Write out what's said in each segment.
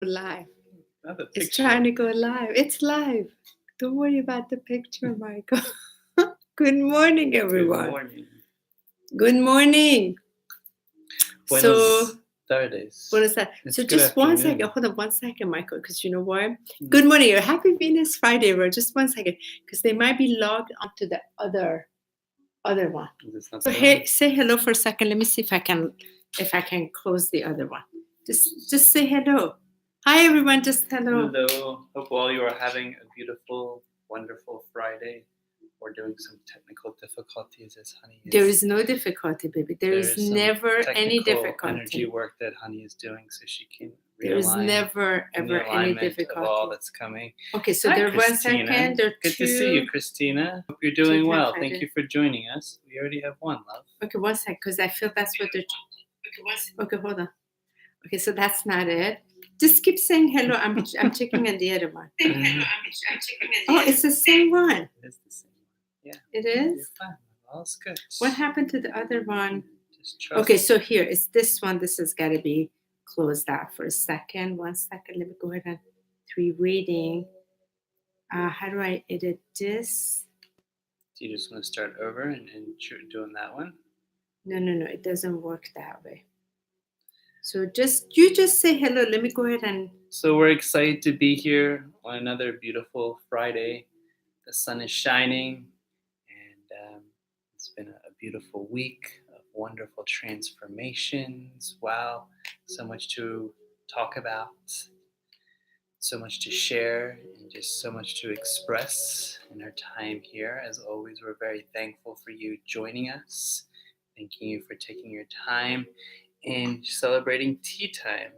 Live. Not It's trying to go live. It's live. Don't worry about the picture, Michael. Good morning, everyone. Good morning. Good morning. Buenos tardes. Buenos tardes. It's So good just one afternoon. second. Hold on 1 second, Michael, because you know why? Good morning. Happy Venus Friday, bro. Just 1 second, because they might be logged onto the other one. So hey, say hello for a second. Let me see if I can close the other one. Just say hello. Hi, everyone. Just hello. Hello. Hope all you are having a beautiful, wonderful Friday. We're doing some technical difficulties as Honey is. There is no difficulty, baby. There is never any difficulty. Energy work that Honey is doing so she can realign. There is never, ever any difficulty. Of all that's coming. Okay, so there 1 second. There Good to see you, Christina. Hope you're doing well. Thank you for joining us. We already have one, love. Okay, 1 second, because I feel that's what they're... Okay, hold on. Okay, so that's not it. Just keep saying hello. I'm checking on the other one. Oh, it's the same one. It is the same one. Yeah. It is? You're fine. All's good. What happened to the other one? Just trust. Okay, so here, it's this one. This has got to be closed out for a second. 1 second. Let me go ahead and reading. How do I edit this? Do you just want to start over and doing that one? No. It doesn't work that way. So you just say hello. Let me go ahead and... So we're excited to be here on another beautiful Friday. The sun is shining, and it's been a beautiful week of wonderful transformations. Wow, so much to talk about, so much to share, and just so much to express in our time here. As always, we're very thankful for you joining us. Thanking you for taking your time and celebrating tea time.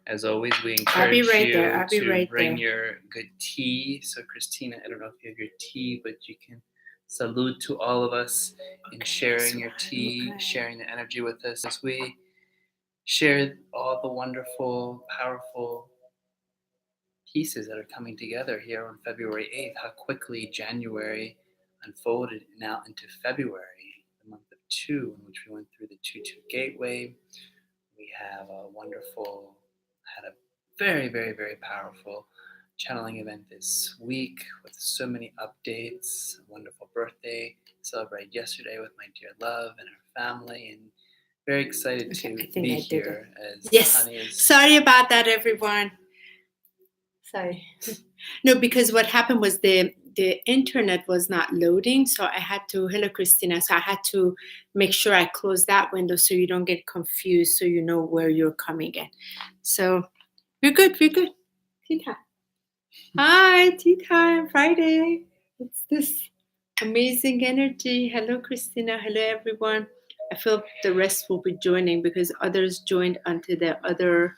As always, we encourage you to bring your good tea. So, Christina, I don't know if you have your tea, but you can salute to all of us in sharing your tea, sharing the energy with us as we share all the wonderful, powerful pieces that are coming together here on February 8th. How quickly January unfolded now into February, the month of 2, in which we went through the 2-2 gateway. We have had a very, very, very powerful channeling event this week with so many updates. A wonderful birthday celebrated yesterday with my dear love and her family, and very excited to be here. Yes. Sorry about that, everyone. Sorry. No, because what happened was the internet was not loading, so I had to, hello Christina, so I had to make sure I close that window so you don't get confused, so you know where you're coming in. So we're good. Tea time. Hi, tea time, Friday. It's this amazing energy. Hello Christina, hello everyone. I feel the rest will be joining because others joined onto the other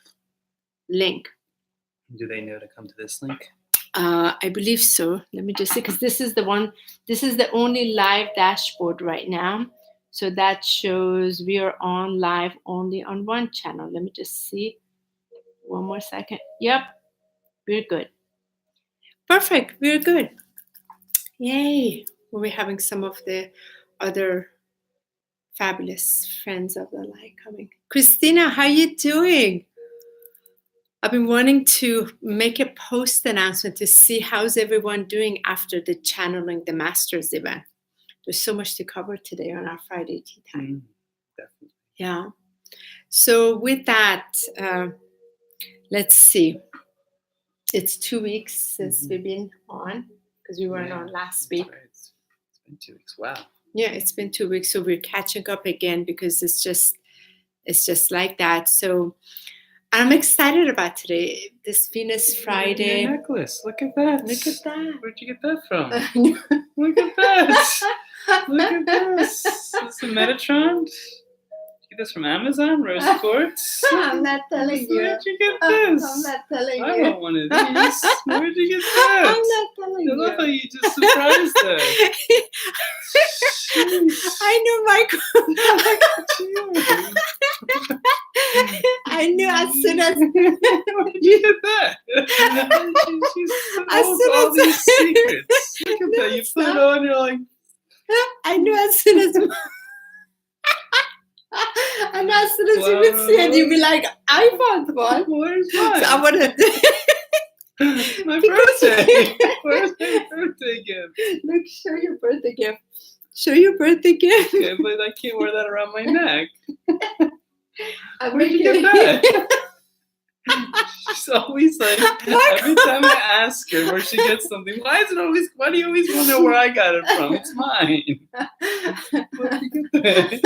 link. Do they know to come to this link? I believe so. Let me just see, because this is the only live dashboard right now. So that shows we are on live only on one channel. Let me just see. 1 more second. Yep, we're good. Perfect, we're good. Yay. We're having some of the other fabulous friends of the light coming. Christina, how you doing? I've been wanting to make a post announcement to see how's everyone doing after the channeling the Masters event. There's so much to cover today on our Friday tea time. Definitely. Yeah. So with that, let's see. It's 2 weeks since we've been on, because we weren't on last week. Right. It's been 2 weeks. Wow. Yeah, it's been 2 weeks. So we're catching up again because it's just like that. So I'm excited about today. This Venus Friday. Your necklace. Look at that. Look at that. Where'd you get that from? Look at that. Look at this. Is this a Metatron? Did you get this from Amazon? Rose quartz? I'm not telling you. Where'd you get this? I'm not telling you. I want one of these. Where'd you get that? I'm not telling you. I love how you just surprised us. I knew Michael. I knew as soon as. Where'd you get that? She's all these secrets. Look at that. You put it on, you're like. I knew as soon as. And as soon as you would see it, you'd be like, I want one. Where's mine? So I wanted my Because- birthday. Where's my birthday gift? Look, show your birthday gift. Show your birthday gift. Okay, but I can't wear that around my neck. I'm Where'd you making get that? She's always like, every time I ask her where she gets something, why do you always wonder where I got it from? It's mine. Where'd you get that?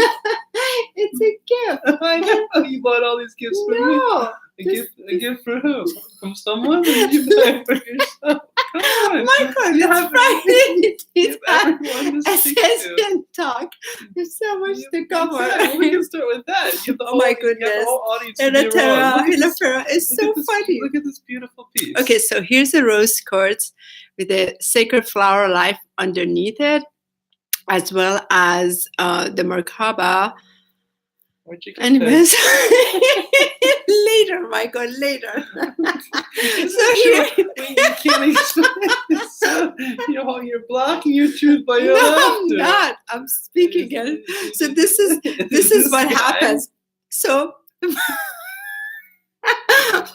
It's a gift. I know, you bought all these gifts for me. No. A gift for who? From someone? Or did you buy it for yourself? Come on. Michael, You it's have Friday. Give It's everyone to speak to. Ascension talk. There's so much to cover. Exactly. We can start with that. You have the Oh whole, my you have the goodness. whole audience to be around. Hilarion is so funny. Look at this beautiful piece. Okay, so here's a rose quartz with a sacred flower life underneath it, as well as the Merkaba. Where'd you get Anyways, that? later, Michael, later. So here, You can't explain this. So, you're blocking your truth by your no, I'm laughter. not. I'm speaking it. So this is what guy. happens. So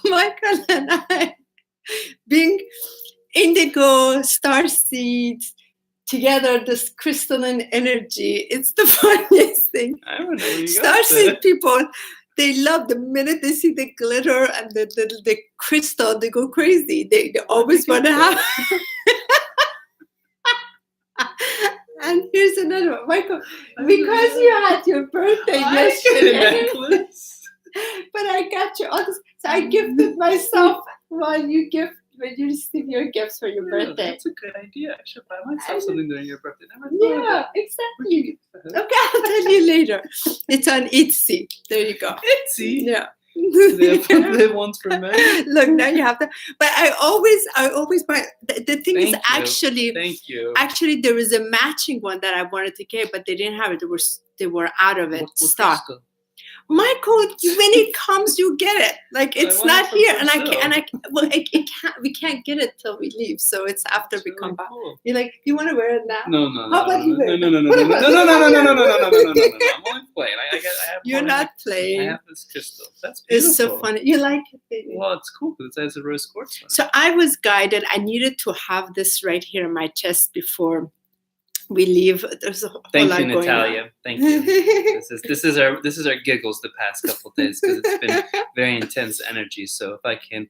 Michael and I, being indigo, star seeds, together, this crystalline energy, it's the funniest thing. I don't know where you got Starseed that. people, they love the minute they see the glitter and the crystal, they go crazy. They always want to have. And here's another one, Michael. Because you had your birthday I get a yesterday, necklace. but I got you all this. So I gifted myself while you receive your gifts for your Yeah, birthday. That's a good idea. I should buy myself something during your birthday. Never thought of Yeah, that. Where'd you exactly. get that? Okay, I'll tell you later. It's on Etsy. There you go. Etsy. Yeah. They have ones for men. Look, now you have to. But I always buy. The thing is, Thank you. Thank you. actually, there was a matching one that I wanted to get, but they didn't have it. They were out of it. What Stock. crystal? Michael, when it comes, you get it. Like it's want not it from here, and we can't get it till we leave. So it's after That's we really come back. cool. You're like, you want to wear it now? No. How about you wear it? No. I'm only playing. I have. You're not I playing. have this crystal. That's beautiful. It's so funny. You like it, baby. Well, it's cool because it has a rose quartz. So I was guided. I needed to have this right here in my chest before we leave. There's a whole Thank lot you, going Natalia. Thank you. This is our giggles the past couple of days because it's been very intense energy. So if I can,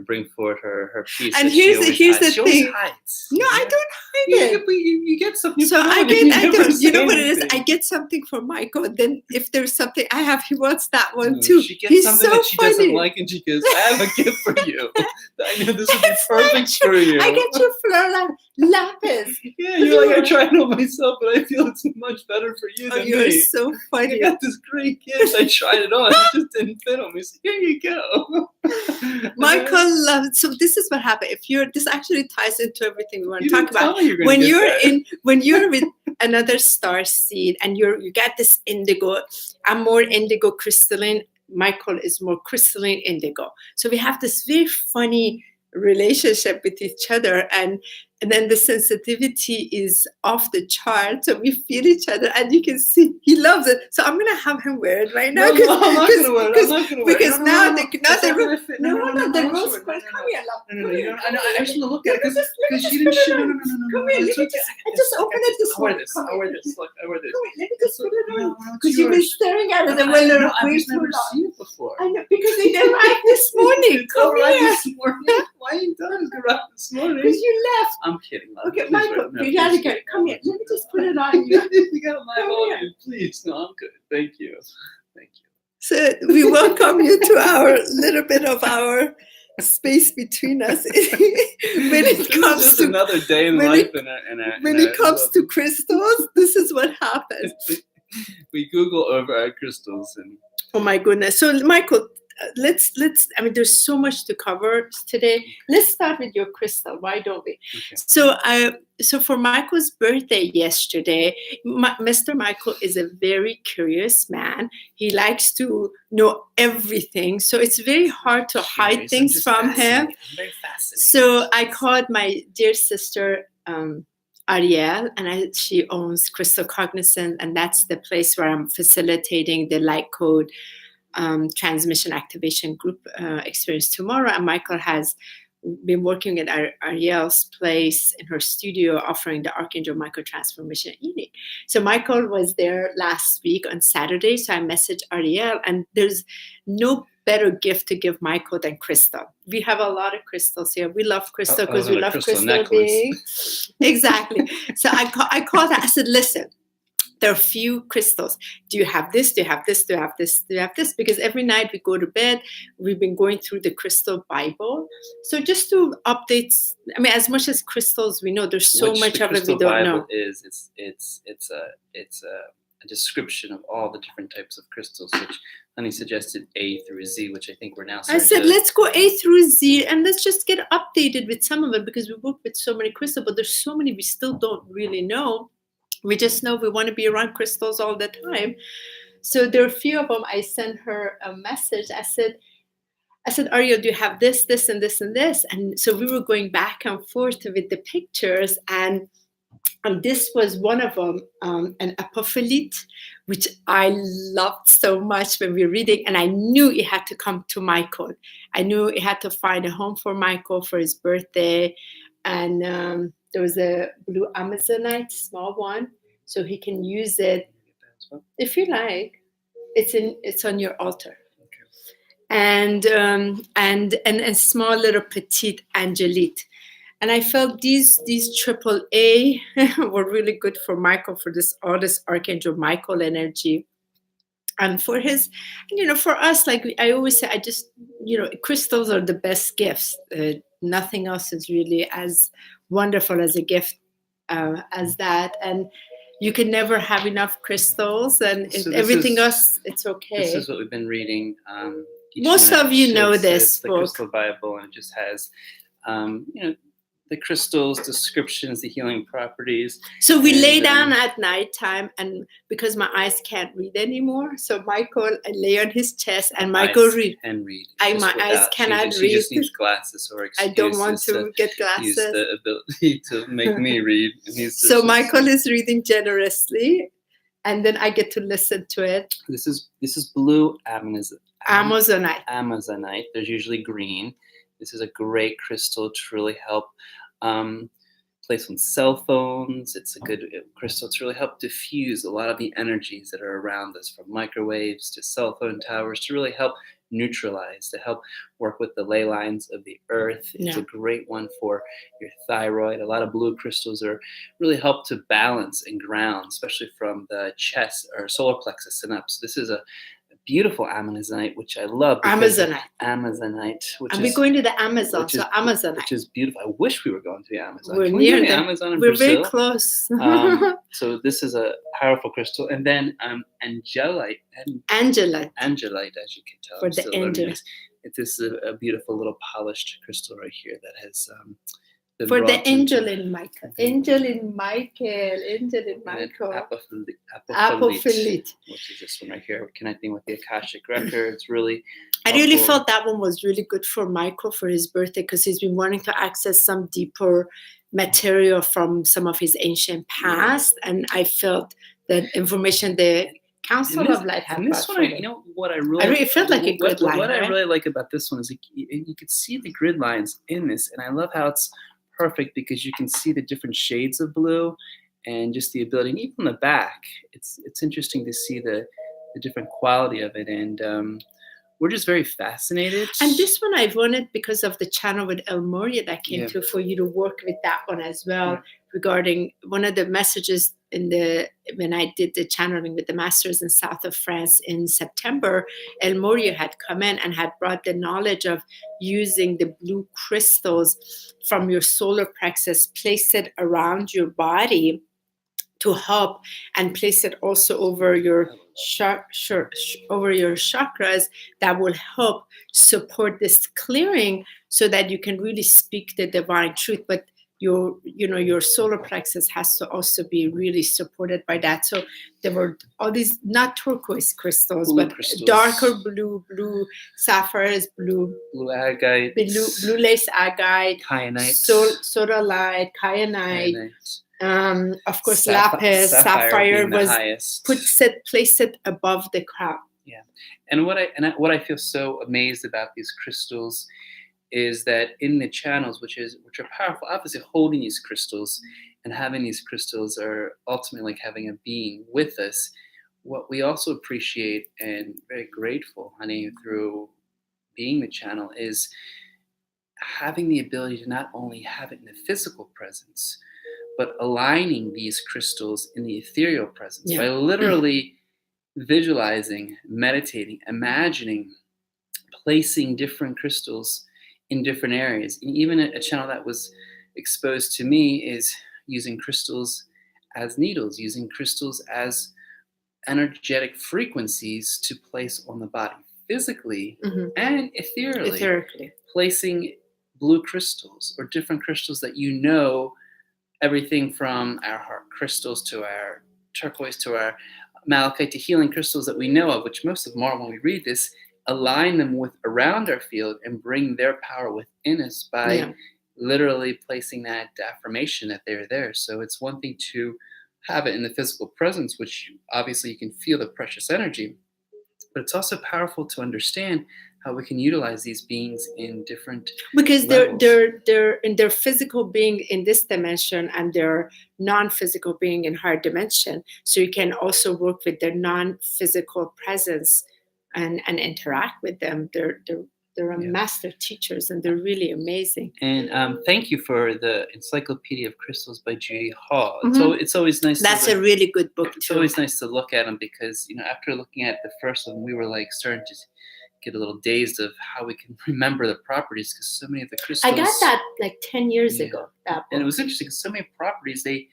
bring forward her piece. And that she here's always the hides. She always thing. hides. No, I don't hide it. You get something. So I You don't. never You know say what it is? anything. I get something for Michael. Then if there's something I have, he wants that one No, too. She gets He's something so that she funny. doesn't like, and she goes, "I have a gift for you. I know this would be It's not perfect true. for you." I get you fleur lapis. Yeah, you're like, I tried it on myself, but I feel it's much better for you Oh, than you're me. so I funny. got this great gift. I tried it on. It just didn't fit on me. So here you go. Michael loves. So this is what happened. This actually ties into everything we want to You talk didn't tell about. me you're gonna When get you're that. when you're with another star seed and you get this indigo, I'm more indigo crystalline. Michael is more crystalline indigo. So we have this very funny relationship with each other, and then the sensitivity is off the chart. So we feel each other, and you can see he loves it. So I'm gonna have him wear it right now. No, I'm not gonna wear it. I'm not gonna wear it. Because No, now no, the it's not gonna rose. fit. No, the I'm rose sure. quartz. Come here, love. No, Come here. I know. I just want to look at it Let me because just you put didn't it show. on. No. Come here, let It's me okay. I just open it this I'll wear way. this. Come I'll wear here. this. Look, I wear this. Come here, let me just put it on. No, it's Because you've been yours. staring at it and No, we're I've way just too never long. seen it before. I know, because it arrived this morning. It's Come alright here. this morning. Why are you telling us to arrive this morning? Because you left. I'm kidding. Love. Okay, Please Michael, wait. No, you gotta please go. wait. Come here. Let me just put it on you. You got my Come volume, please. No, I'm good. Thank you. Thank you. So we welcome you to our little bit of our space between us. When it This comes is just to another day in when life when it comes to crystals, this is what happens. we Google over our crystals and Oh my goodness. So Michael, let's I mean there's so much to cover today. Let's start with your crystal. Why don't we? okay. So for Michael's birthday yesterday, Mr. Michael is a very curious man. He likes to know everything. So it's very hard to hide Curious, things I'm from him. fascinated. I'm very fascinated. So I called my dear sister Ariel, and she owns Crystal Cognizance, and that's the place where I'm facilitating the light code transmission activation group experience tomorrow. And Michael has been working at Ariel's place in her studio, offering the Archangel Micro Transformation Healing. So Michael was there last week on Saturday. So I messaged Ariel, and there's no better gift to give Michael than crystal. We have a lot of crystals here. We love crystal because we love crystal beings. Exactly. So I called her. I said, listen, there are few crystals. Do you have this? Do you have this? Do you have this? Do you have this? Because every night we go to bed, we've been going through the Crystal Bible. So just to update, I mean, as much as crystals we know, there's so much of it we don't know. It's a description of all the different types of crystals, which Honey suggested A through Z, which I think we're now. I said, let's go A through Z and let's just get updated with some of it, because we work with so many crystals, but there's so many we still don't really know. We just know we want to be around crystals all the time. So there are a few of them. I sent her a message. I said, Ariel, do you have this, this, and this, and this? And so we were going back and forth with the pictures, and this was one of them, an apophyllite, which I loved so much when we were reading, and I knew it had to come to Michael. I knew it had to find a home for Michael for his birthday, and there was a blue Amazonite, small one, so he can use it if you like. It's on your altar. And a small little petite Angelite. And I felt these AAA were really good for Michael, for all this Archangel Michael energy. And for his, for us, like I always say, crystals are the best gifts. Nothing else is really as wonderful as a gift as that. And you can never have enough crystals, and so everything else, it's okay. This is what we've been reading. Most of you know this book. The Crystal Bible, and it just has, the crystals, descriptions, the healing properties. So we lay down at nighttime, and because my eyes can't read anymore, so Michael lay on his chest, and Michael read. And read. My eyes cannot read. She just needs glasses or excuses. I don't want to get glasses. Use the ability to make me read. So Michael is reading generously, and then I get to listen to it. This is blue Amazonite. Amazonite. There's usually green. This is a great crystal to really help place on cell phones. It's a good crystal to really help diffuse a lot of the energies that are around us, from microwaves to cell phone towers, to really help neutralize, to help work with the ley lines of the earth. It's a great one for your thyroid. A lot of blue crystals really help to balance and ground, especially from the chest or solar plexus and up. So this is a beautiful Amazonite, which I love. Amazonite. We're going to the Amazon, Amazonite. Which is beautiful. I wish we were going to the Amazon. We're near the Amazon in Brazil. Very close. So this is a powerful crystal. And then Angelite, as you can tell. For the angel. This is a beautiful little polished crystal right here that has... for the angel in Michael. Apophyllite. Which is this one right here, connecting with the Akashic records. Really, I really felt that one was really good for Michael for his birthday, because he's been wanting to access some deeper material from some of his ancient past, and I felt that information the Council of Light had. And this one, what I really felt like a good line. What I really like about this one is you could see the grid lines in this, and I love how it's perfect, because you can see the different shades of blue and just the ability, and even on the back, it's interesting to see the different quality of it, and we're just very fascinated. And this one I wanted because of the channel with El Moria that came through, for you to work with that one as well, regarding one of the messages when I did the channeling with the masters in south of France in September. El Moria had come in and had brought the knowledge of using the blue crystals from your solar plexus, place it around your body to help, and place it also over your chakras, that will help support this clearing, so that you can really speak the divine truth. But your solar plexus has to also be really supported by that. So there were all these, not turquoise crystals, but darker blue sapphires, blue agate, blue lace agate, kyanite, sodalite, kyanite, Of course, lapis, sapphire being the was highest. place it above the crown. Yeah, and what I feel so amazed about these crystals is that in the channels, which are powerful, obviously holding these crystals and having these crystals are ultimately like having a being with us. What we also appreciate and very grateful, honey, through being the channel is having the ability to not only have it in the physical presence, but aligning these crystals in the ethereal presence by literally visualizing, meditating, imagining, placing different crystals in different areas. And even a channel that was exposed to me is using crystals as needles, using crystals as energetic frequencies to place on the body physically and ethereally, placing blue crystals or different crystals that everything from our heart crystals to our turquoise to our malachite to healing crystals that we know of, which most of them are when we read this, align them with around our field and bring their power within us by literally placing that affirmation that they're there. So it's one thing to have it in the physical presence, which obviously you can feel the precious energy, but it's also powerful to understand how we can utilize these beings in different because levels. they're in their physical being in this dimension and their non-physical being in higher dimension. So you can also work with their non-physical presence and interact with them. They're master teachers and they're really amazing. And thank you for the Encyclopedia of Crystals by Judy Hall. It's always nice. That's a really good book too. It's always nice to look at them because after looking at the first one, we were like starting to get a little dazed of how we can remember the properties because so many of the crystals. I got that like 10 years ago. That book. And it was interesting because so many properties a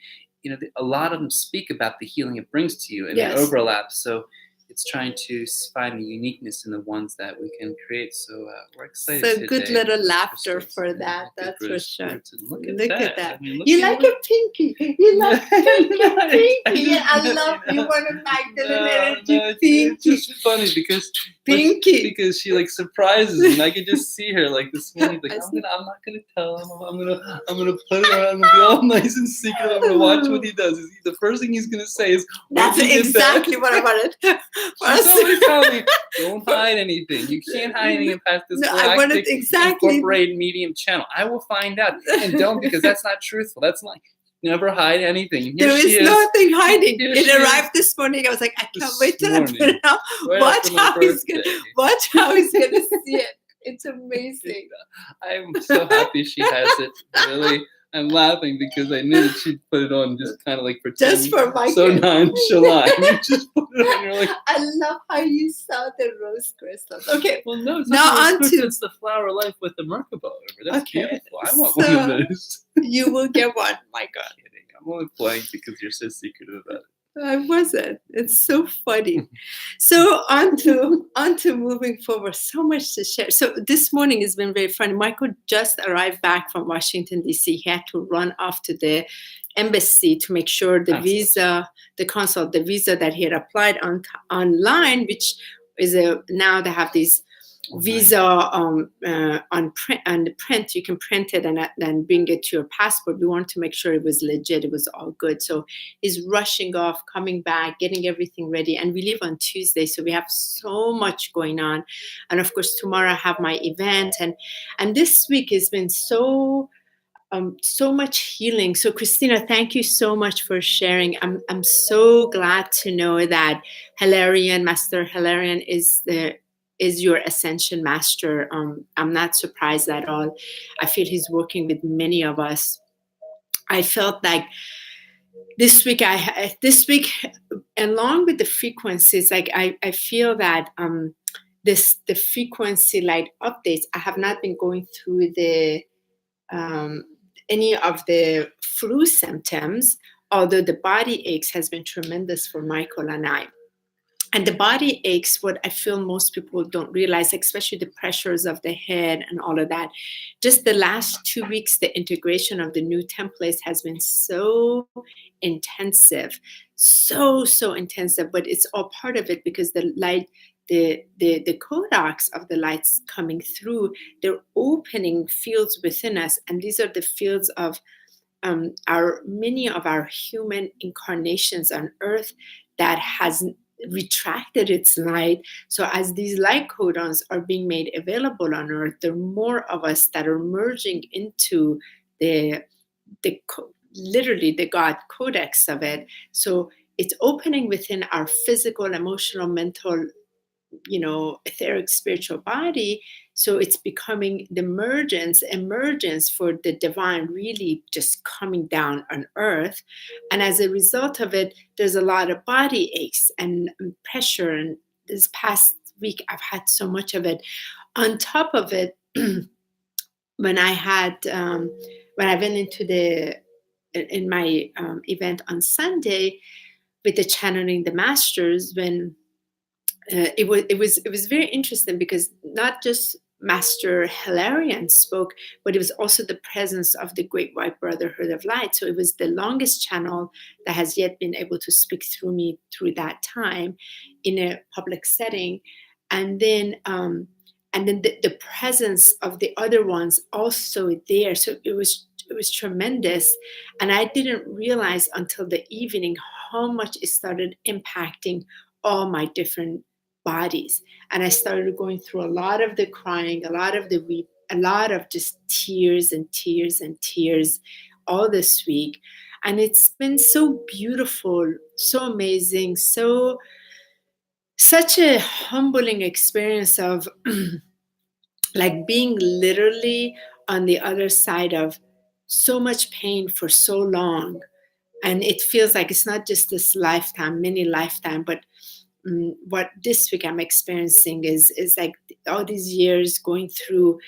lot of them speak about the healing it brings to you and it overlaps. So it's trying to find the uniqueness in the ones that we can create. So we're excited. So good little laughter for that. That's for sure. Look at that. I mean, you like your pinky. You like pinky. I love you. Want a Magdalene energy pinky. It's just funny because she like surprises me. And I could just see her like this morning. Like I'm not gonna tell him. I'm gonna put it on. I'm gonna be all nice and secret. I'm gonna watch what he does. The first thing he's gonna say is, "That's exactly what I wanted." She's always telling me, don't hide anything. You can't hide anything past this Galactic Incorporated medium channel. I will find out. And don't, because that's not truthful. That's not, never hide anything. There is nothing hiding. It arrived this morning. I was like, I can't wait till I put it out. Watch how he's going to see it. It's amazing. I'm so happy she has it. Really. I'm laughing because I knew that she'd put it on and just kind of like pretend. Just for my so nonchalant. You just put it on. You're like, I love how you saw the rose crystals. Okay. Well, no, it's not it's the flower life with the Merkaba over. That's beautiful. I want one of those. You will get one. My God. I'm only playing because you're so secretive about it. I wasn't. It's so funny. So on to moving forward. So much to share. So this morning has been very funny. Michael just arrived back from Washington, D.C. He had to run off to the embassy to make sure the visa that he had applied online, which is now they have these visa on the print. You can print it and then bring it to your passport. We wanted to make sure it was legit. It was all good. So he's rushing off, coming back, getting everything ready. And we leave on Tuesday, so we have so much going on. And of course, tomorrow I have my event. And this week has been so much healing. So Christina, thank you so much for sharing. I'm so glad to know that Hilarion, Master Hilarion is your Ascension master. I'm not surprised at all. I feel he's working with many of us. I felt like this week, along with the frequencies, like I feel that the frequency light updates. I have not been going through any of the flu symptoms, although the body aches has been tremendous for Michael and I. And the body aches, what I feel most people don't realize, especially the pressures of the head and all of that. Just the last 2 weeks, the integration of the new templates has been so intensive, so intensive. But it's all part of it because the light, the Codex of the lights coming through, they're opening fields within us. And these are the fields of our many of our human incarnations on Earth that has retracted its light. So as these light codons are being made available on Earth, there are more of us that are merging into the literally the God Codex of it. So it's opening within our physical, emotional, mental, etheric, spiritual body. So it's becoming the emergence for the divine really just coming down on Earth. And as a result of it, there's a lot of body aches and pressure. And this past week, I've had so much of it. On top of it, when I went into in my event on Sunday with the channeling the masters, when it was very interesting, because not just Master Hilarion spoke, but it was also the presence of the Great White Brotherhood of Light. So it was the longest channel that has yet been able to speak through me through that time in a public setting. And then the presence of the other ones also there. So it was tremendous. And I didn't realize until the evening how much it started impacting all my different bodies. And I started going through a lot of the crying, a lot of the weep, a lot of just tears and tears and tears all this week. And it's been so beautiful, so amazing, such a humbling experience of like being literally on the other side of so much pain for so long. And it feels like it's not just this lifetime, many lifetime, but what this week I'm experiencing is like all these years going through,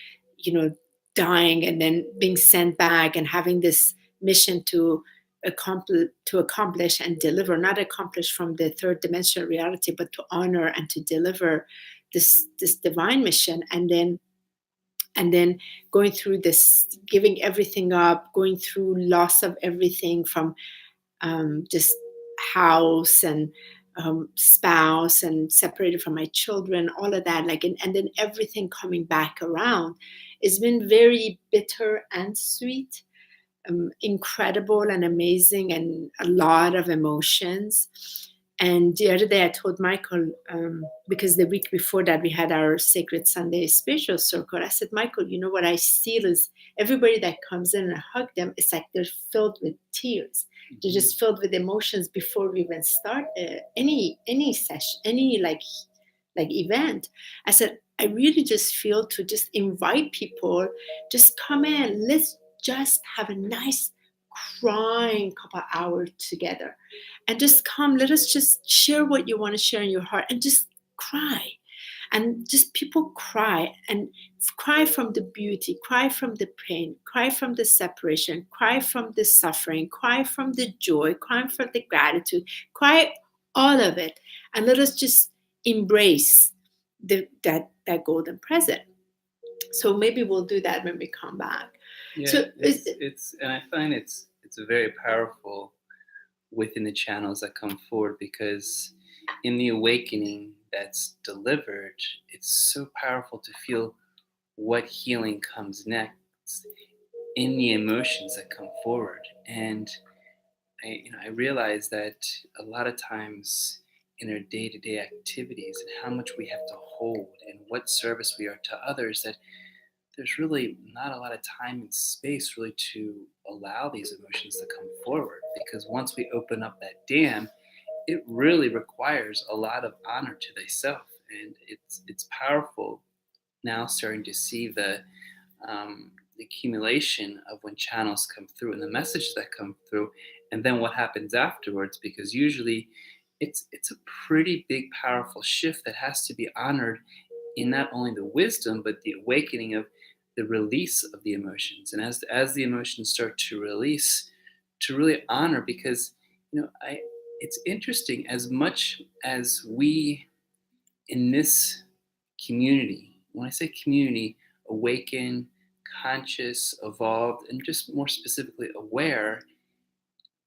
dying and then being sent back and having this mission to accomplish and deliver, not accomplish from the third dimensional reality, but to honor and to deliver this divine mission. And then going through this, giving everything up, going through loss of everything from just house and spouse, and separated from my children, all of that, and then everything coming back around. It's been very bitter and sweet, incredible and amazing, and a lot of emotions. And the other day I told Michael, because the week before that we had our Sacred Sunday spiritual circle, I said, Michael, you know what I feel is everybody that comes in and I hug them, it's like they're filled with tears. They're just filled with emotions before we even start any session, any like event. I said, I really just feel to just invite people, just come in, let's just have a nice crying couple hours together, and just come, let us just share what you want to share in your heart, and just cry. And just people cry, and cry from the beauty, cry from the pain, cry from the separation, cry from the suffering, cry from the joy, cry from the gratitude, cry all of it. And let us just embrace that golden present. So maybe we'll do that when we come back. Yeah, So it's and I find it's very powerful within the channels that come forward, because in the awakening that's delivered, it's so powerful to feel what healing comes next in the emotions that come forward. And I realize that a lot of times in our day-to-day activities and how much we have to hold and what service we are to others, that there's really not a lot of time and space really to allow these emotions to come forward. Because once we open up that dam, it really requires a lot of honor to thyself. And it's powerful now starting to see the accumulation of when channels come through and the messages that come through, and then what happens afterwards. Because usually it's a pretty big, powerful shift that has to be honored in not only the wisdom, but the awakening of the release of the emotions. And as the emotions start to release, to really honor, because it's interesting, as much as we in this community, when I say community, awaken, conscious, evolved, and just more specifically aware,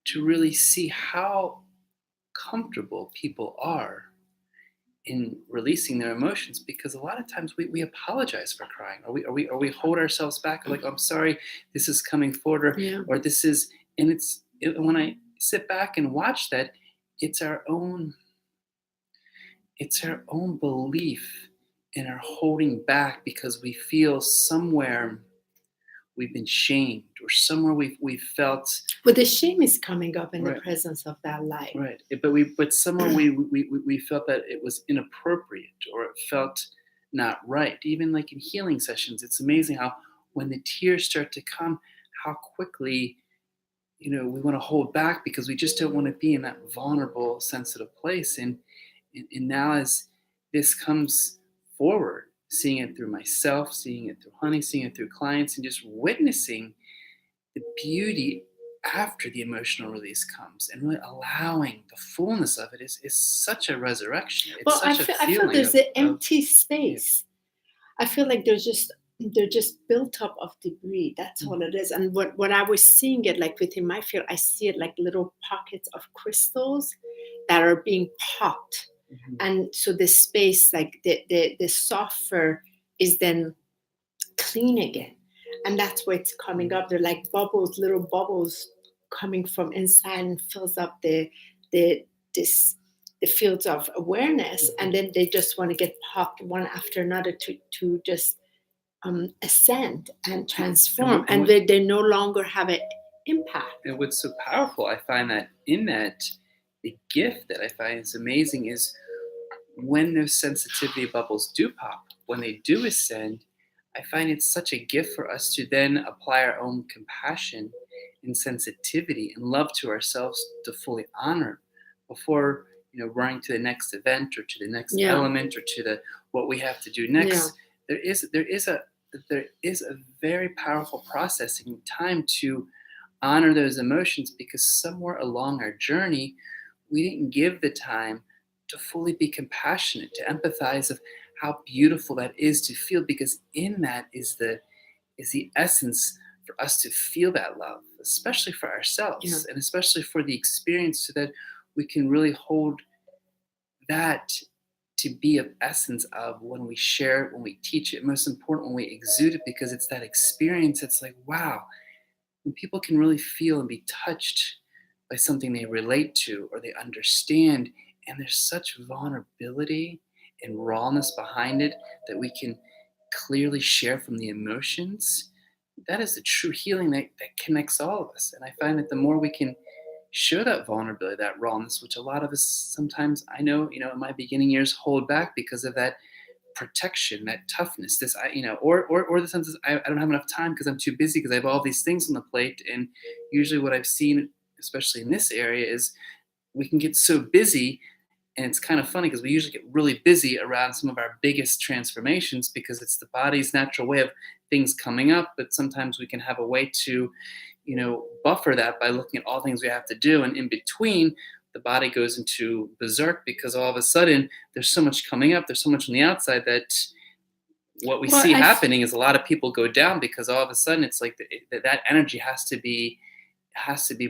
to really see how comfortable people are in releasing their emotions, because a lot of times we apologize for crying, or we hold ourselves back, like, I'm sorry, this is coming forward, Yeah. or this is, and when I sit back and watch that, it's our own belief in our holding back, because we feel somewhere we've been shamed, or somewhere we've felt. But the shame is coming up in Right. the presence of that light. Right, but somewhere we felt that it was inappropriate, or it felt not right. Even like in healing sessions, it's amazing how when the tears start to come, how quickly we want to hold back, because we just don't want to be in that vulnerable, sensitive place. And now, as this comes forward, seeing it through myself, seeing it through HoniB, seeing it through clients, and just witnessing the beauty after the emotional release comes, and really allowing the fullness of it is such a resurrection. It's Well, I such a feel feeling there's of, an empty space. I feel like they're just built up of debris. That's all it is. And what I was seeing it like within my field, I see it like little pockets of crystals that are being popped. Mhm. And so the space, like the software, is then clean again. And that's where it's coming up. They're like bubbles, little bubbles coming from inside, and fills up the fields of awareness. And then they just want to get popped one after another to just ascend and transform. And they no longer have an impact. And what's so powerful, I find that in that, the gift that I find is amazing is when those sensitivity bubbles do pop, when they do ascend, I find it's such a gift for us to then apply our own compassion and sensitivity and love to ourselves, to fully honor before running to the next event, or to the next element, or to the what we have to do next. There is a very powerful processing time to honor those emotions, because somewhere along our journey we didn't give the time to fully be compassionate, to empathize of how beautiful that is to feel, because in that is the essence for us to feel that love, especially for ourselves, and especially for the experience, so that we can really hold that to be of essence of when we share it, when we teach it, most important, when we exude it, because it's that experience. It's like, wow, when people can really feel and be touched by something they relate to or they understand, and there's such vulnerability and rawness behind it that we can clearly share from the emotions, that is the true healing that connects all of us. And I find that the more we can show that vulnerability, that rawness, which a lot of us sometimes, I know, in my beginning years, hold back because of that protection, that toughness, this, or the sense is I don't have enough time because I'm too busy, because I have all these things on the plate. And usually what I've seen, especially in this area, is we can get so busy. And it's kind of funny because we usually get really busy around some of our biggest transformations, because it's the body's natural way of things coming up. But sometimes we can have a way to, buffer that by looking at all things we have to do. And in between, the body goes into berserk, because all of a sudden there's so much coming up. There's so much on the outside that what we see happening is a lot of people go down, because all of a sudden it's like that energy has to be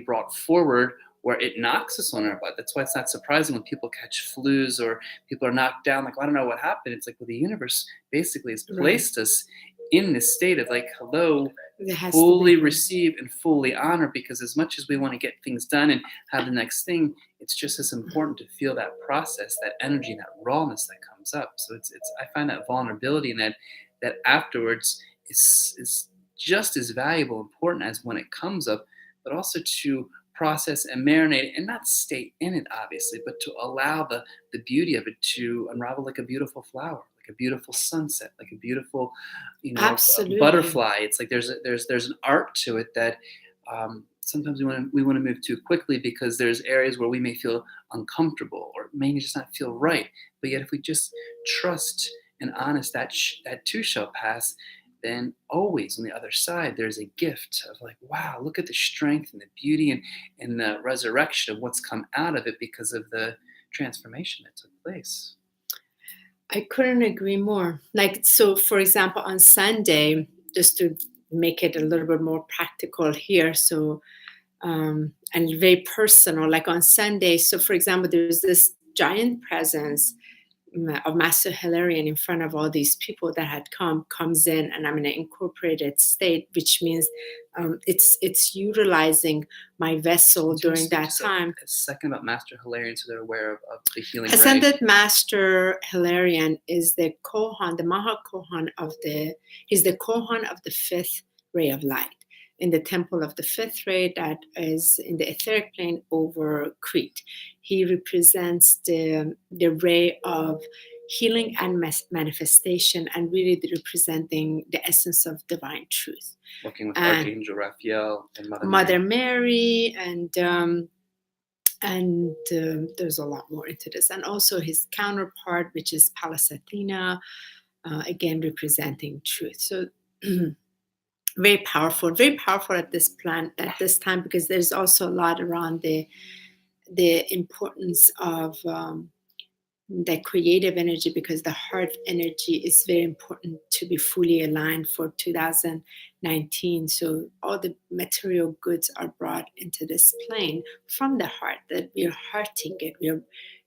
brought forward, where it knocks us on our butt. That's why it's not surprising when people catch flus or people are knocked down. Like, I don't know what happened. It's like, well, the universe basically has placed us in this state of like, hello, fully receive and fully honor, because as much as we want to get things done and have the next thing, it's just as important to feel that process, that energy, that rawness that comes up. So it's I find that vulnerability and that afterwards is just as valuable, important as when it comes up, but also to process and marinate it and not stay in it, obviously, but to allow the beauty of it to unravel like a beautiful flower, like a beautiful sunset, like a beautiful, butterfly. It's like there's an art to it that sometimes we want to move too quickly, because there's areas where we may feel uncomfortable or may just not feel right. But yet, if we just trust and honest that too shall pass, then always on the other side, there's a gift of like, wow, look at the strength and the beauty and the resurrection of what's come out of it because of the transformation that took place. I couldn't agree more. Like, so for example, on Sunday, just to make it a little bit more practical here, so and very personal, like on Sunday. So for example, there's this giant presence of Master Hilarion in front of all these people that had comes in, and I'm in an incorporated state, which means it's utilizing my vessel during that time. A second about Master Hilarion, so they're aware of the healing. Ascended Master Hilarion is the Kohan, the Maha Kohan he's the Kohan of the fifth ray of light in the temple of the fifth ray that is in the etheric plane over Crete. He represents the ray of healing and manifestation, and really representing the essence of divine truth. Working with Archangel Raphael and Mother Mary, and there's a lot more into this. And also his counterpart, which is Pallas Athena, again representing truth. So very powerful at this time, because there's also a lot around the importance of the creative energy, because the heart energy is very important to be fully aligned for 2019. So all the material goods are brought into this plane from the heart, that we're hearting it. We're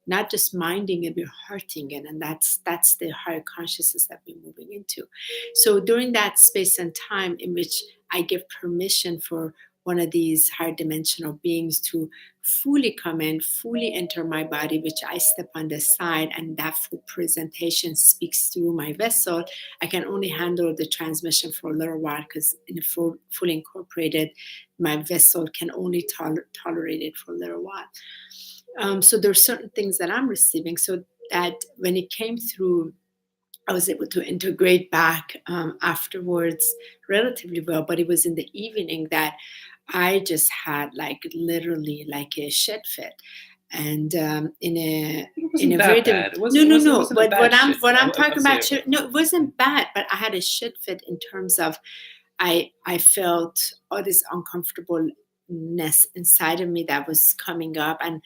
not just minding it, we're hearting it. And that's the higher consciousness that we're moving into. So during that space and time in which I give permission for one of these higher dimensional beings to fully come in, fully enter my body, which I step on the side, and that full presentation speaks through my vessel. I can only handle the transmission for a little while, because in a fully incorporated, my vessel can only tolerate it for a little while. So there are certain things that I'm receiving, so that when it came through, I was able to integrate back afterwards relatively well. But it was in the evening that I just had literally a shit fit, and in a very bad. No. But what I'm talking about, no, it wasn't bad. But I had a shit fit in terms of I felt all this uncomfortableness inside of me that was coming up, and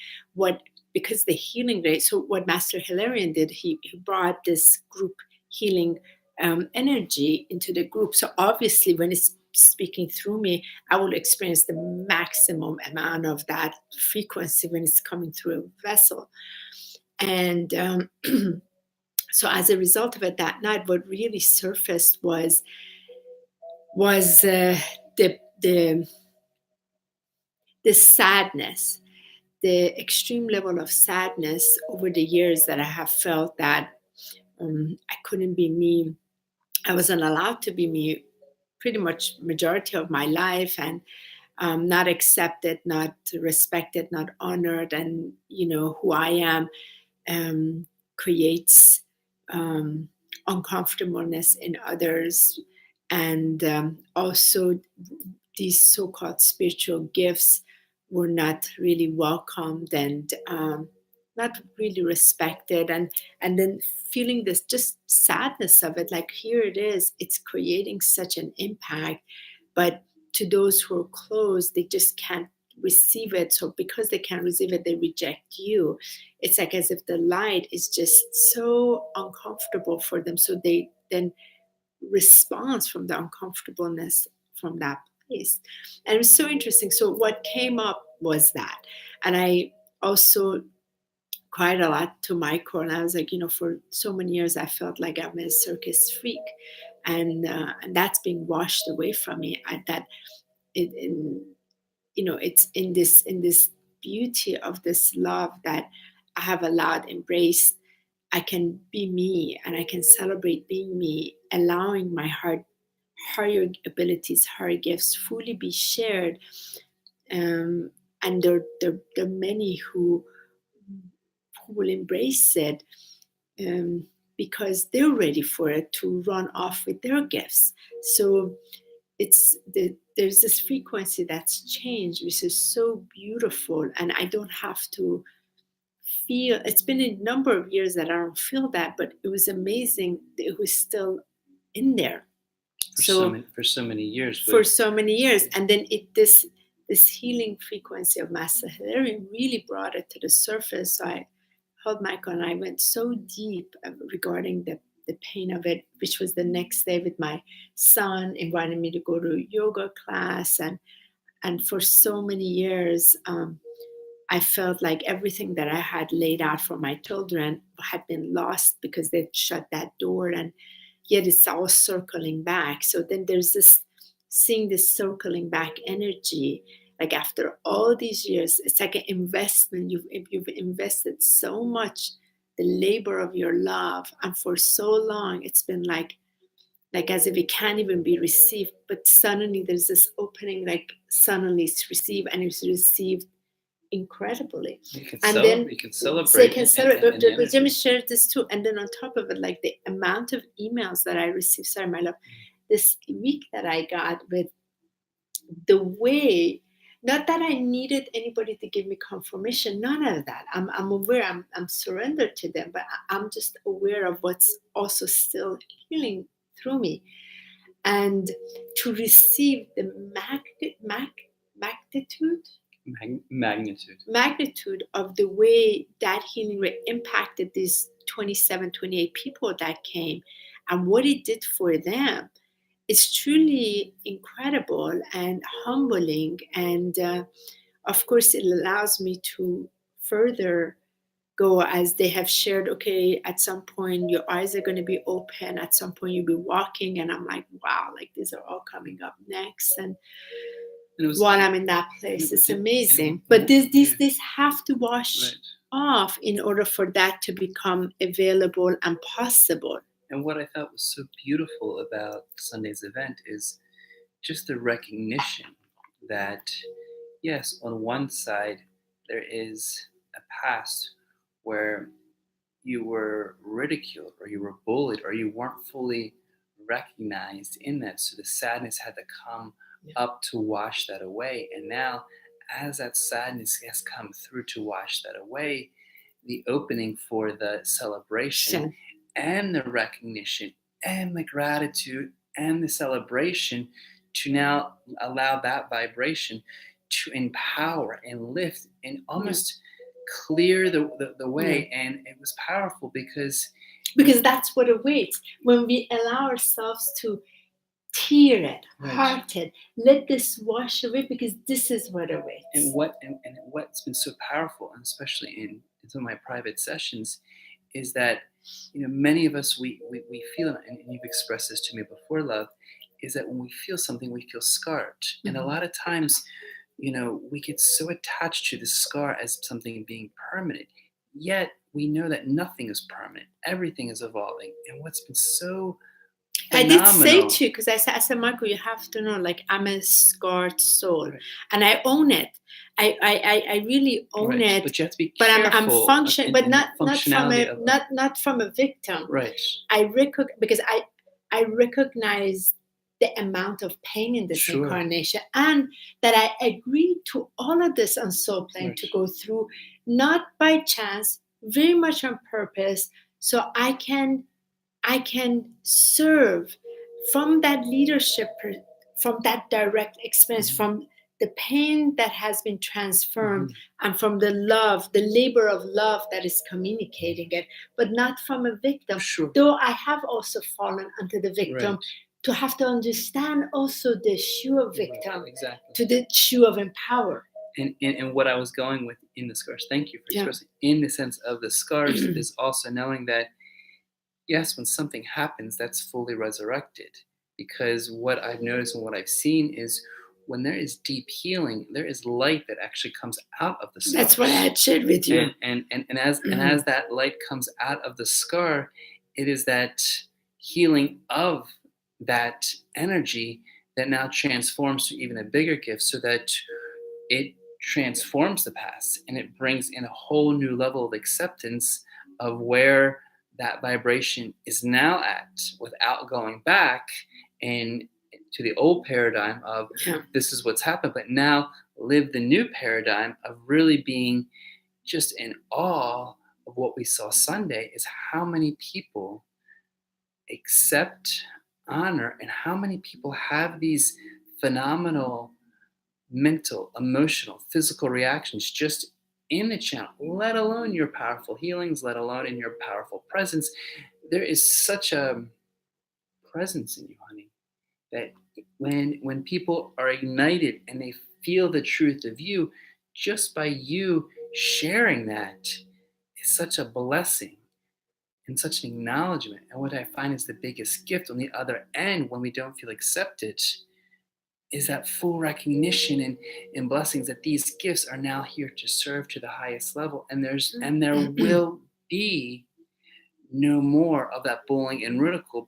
because the healing rate. So what Master Hilarion did, he brought this group healing energy into the group. So obviously, when it's speaking through me, I will experience the maximum amount of that frequency when it's coming through a vessel. And so as a result of it, that night, what really surfaced was the sadness, the extreme level of sadness over the years that I have felt that I couldn't be me. I wasn't allowed to be me pretty much majority of my life, and not accepted, not respected, not honored. And who I am creates uncomfortableness in others, and also these so-called spiritual gifts were not really welcomed, and not really respected, and then feeling this just sadness of it, like here it is, it's creating such an impact, but to those who are closed, they just can't receive it. So because they can't receive it, they reject you. It's like as if the light is just so uncomfortable for them, so they then respond from the uncomfortableness from that place. And it was so interesting. So what came up was that, and I also cried a lot to Michael, and I was like, for so many years I felt like I'm a circus freak, and that's being washed away from me. It's in this beauty of this love that I have allowed, embraced. I can be me, and I can celebrate being me, allowing my higher abilities, higher gifts fully be shared. And there are many who will embrace it, because they're ready for it to run off with their gifts. So there's this frequency that's changed, which is so beautiful, and I don't have to feel. It's been a number of years that I don't feel that, but it was amazing that it was still in there for so many years. And then this healing frequency of Master Hilarion really brought it to the surface. So I held Michael, and I went so deep regarding the pain of it, which was the next day with my son invited me to go to yoga class, and for so many years I I felt like everything that I had laid out for my children had been lost because they shut that door, and yet it's all circling back. So then there's this, seeing this circling back energy, like after all these years, it's like an investment. You've invested so much, the labor of your love, and for so long it's been like as if it can't even be received, but suddenly there's this opening, like suddenly it's received, and it's received incredibly. And then you can celebrate. So you can celebrate. And But let me share this too. And then on top of it, like the amount of emails that I received, sorry, my love, this week that I got with the way, not that I needed anybody to give me confirmation, none of that. I'm aware, I'm surrendered to them, but I'm just aware of what's also still healing through me. And to receive the magnitude of the way that healing ray impacted these 27, 28 people that came and what it did for them, it's truly incredible and humbling. And of course, it allows me to further go, as they have shared, okay, at some point your eyes are going to be open, at some point you'll be walking, and I'm like, wow, like these are all coming up next. And while I'm in that place, it's amazing. But these have to wash off in order for that to become available and possible. And what I thought was so beautiful about Sunday's event is just the recognition that, yes, on one side, there is a past where you were ridiculed or you were bullied or you weren't fully recognized in that. So the sadness had to come up to wash that away. And now, as that sadness has come through to wash that away, the opening for the celebration and the recognition and the gratitude and the celebration to now allow that vibration to empower and lift and almost clear the way. And it was powerful because that's what awaits when we allow ourselves to tear it, heart it, let this wash away, because this is what awaits. And what's been so powerful, and especially in some of my private sessions, is that many of us we feel, and you've expressed this to me before, love, is that when we feel something, we feel scarred. And a lot of times, we get so attached to the scar as something being permanent. Yet we know that nothing is permanent. Everything is evolving. And what's been so phenomenal. I did say too, because I said, Michael, you have to know, like, I'm a scarred soul, and I own it. I really own it. But you have to be careful. But I'm functioning, but not from a victim. Right. Because I recognize the amount of pain in this incarnation, and that I agreed to all of this on soul plane to go through, not by chance, very much on purpose, so I can serve from that leadership, from that direct experience, from the pain that has been transformed, and from the love, the labor of love that is communicating it, but not from a victim. Though I have also fallen under the victim, to have to understand also the shoe of victim to the shoe of empower. And what I was going with in the scars, thank you for expressing, in the sense of the scars, is also knowing that, yes, when something happens, that's fully resurrected. Because what I've noticed and what I've seen is when there is deep healing, there is light that actually comes out of the scar. That's what I had shared with you. And as that light comes out of the scar, it is that healing of that energy that now transforms to even a bigger gift, so that it transforms the past and it brings in a whole new level of acceptance of where that vibration is now at, without going back and to the old paradigm of this is what's happened, but now live the new paradigm of really being just in awe of what we saw Sunday, is how many people accept, honor, and how many people have these phenomenal mental, emotional, physical reactions just in the channel, let alone your powerful healings, let alone in your powerful presence. There is such a presence in you, honey, that when people are ignited and they feel the truth of you, just by you sharing that is such a blessing and such an acknowledgement. And what I find is the biggest gift on the other end when we don't feel accepted is that full recognition and blessings that these gifts are now here to serve to the highest level. And there will be no more of that bullying and ridicule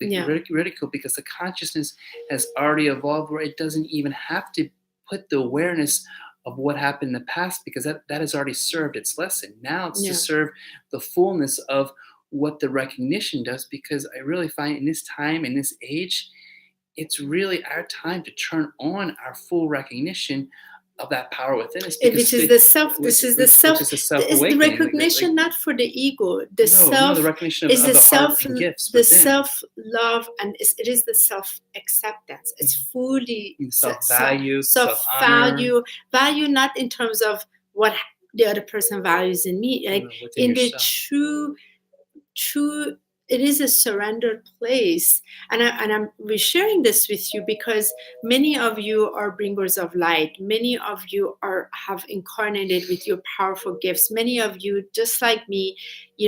because the consciousness has already evolved where it doesn't even have to put the awareness of what happened in the past, because that has already served its lesson. Now it's to serve the fullness of what the recognition does, because I really find in this time, in this age, it's really our time to turn on our full recognition of that power within us. Which is the self. This is the self. Which is the It's self-awakening. the recognition, not for the ego. The the recognition of the self, heart and gifts the within. self-love, and it is the self-acceptance. It's fully self-value, self-value. Value not in terms of what the other person values in me, like in the true. It is a surrendered place, and we're sharing this with you because many of you are bringers of light. Many of you have incarnated with your powerful gifts. Many of you, just like me,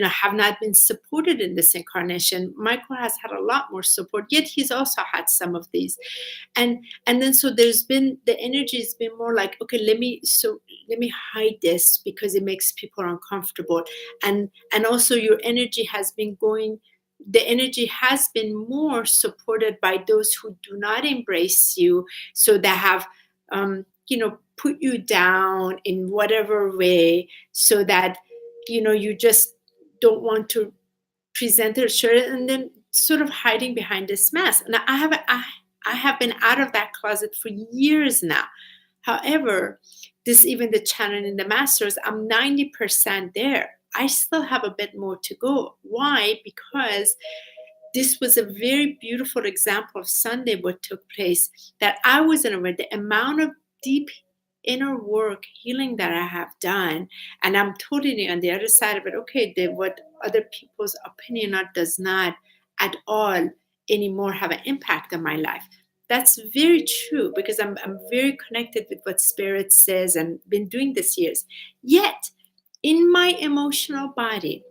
have not been supported in this incarnation. Michael has had a lot more support, yet he's also had some of these, and then so there's been the energy has been more like, okay, let me hide this because it makes people uncomfortable, and also your energy has been going. The energy has been more supported by those who do not embrace you, so they have put you down in whatever way, so that you just don't want to present it, share it, and then sort of hiding behind this mask. And I have been out of that closet for years now. However, even the channel in the masters, I'm 90% there. I still have a bit more to go. Why? Because this was a very beautiful example of Sunday, what took place, that I wasn't aware. The amount of deep inner work, healing that I have done, and I'm totally on the other side of it. Okay, what other people's opinion does not at all anymore have an impact on my life. That's very true, because I'm very connected with what Spirit says and been doing this years. Yet, in my emotional body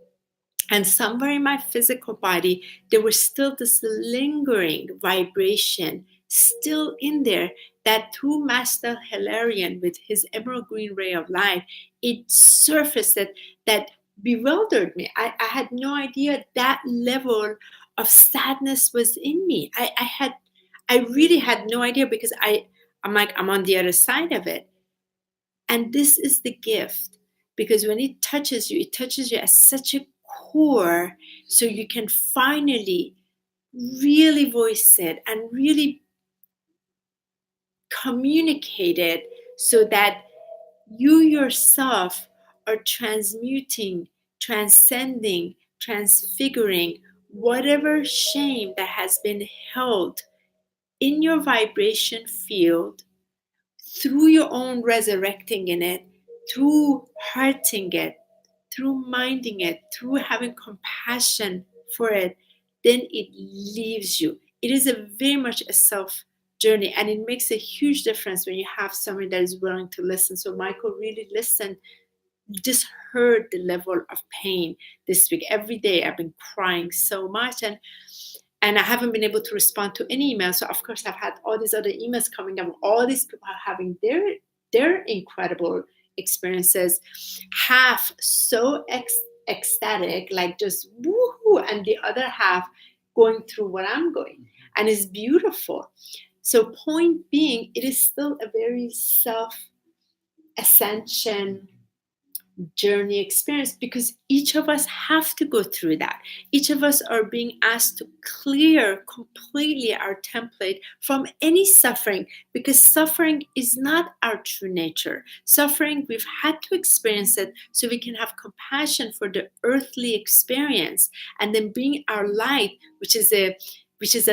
and somewhere in my physical body, there was still this lingering vibration still in there, that through Master Hilarion with his emerald green ray of light, it surfaced that bewildered me. I had no idea that level of sadness was in me. I really had no idea, because I'm on the other side of it. And this is the gift. Because when it touches you at such a core, so you can finally really voice it and really communicate it, so that you yourself are transmuting, transcending, transfiguring whatever shame that has been held in your vibration field, through your own resurrecting in it, through hearting it, through minding it, through having compassion for it, then it leaves you. It is very much a self journey, and it makes a huge difference when you have someone that is willing to listen. So Michael really listened, just heard the level of pain this week. Every day I've been crying so much, and I haven't been able to respond to any emails. So of course I've had all these other emails coming up. All these people are having their incredible experiences, half so ecstatic, like just woohoo, and the other half going through what I'm going, and it's beautiful. So point being, it is still a very self-ascension journey experience, because each of us have to go through that. Each of us are being asked to clear completely our template from any suffering, because suffering is not our true nature. Suffering, we've had to experience it so we can have compassion for the earthly experience, and then bring our light, which is a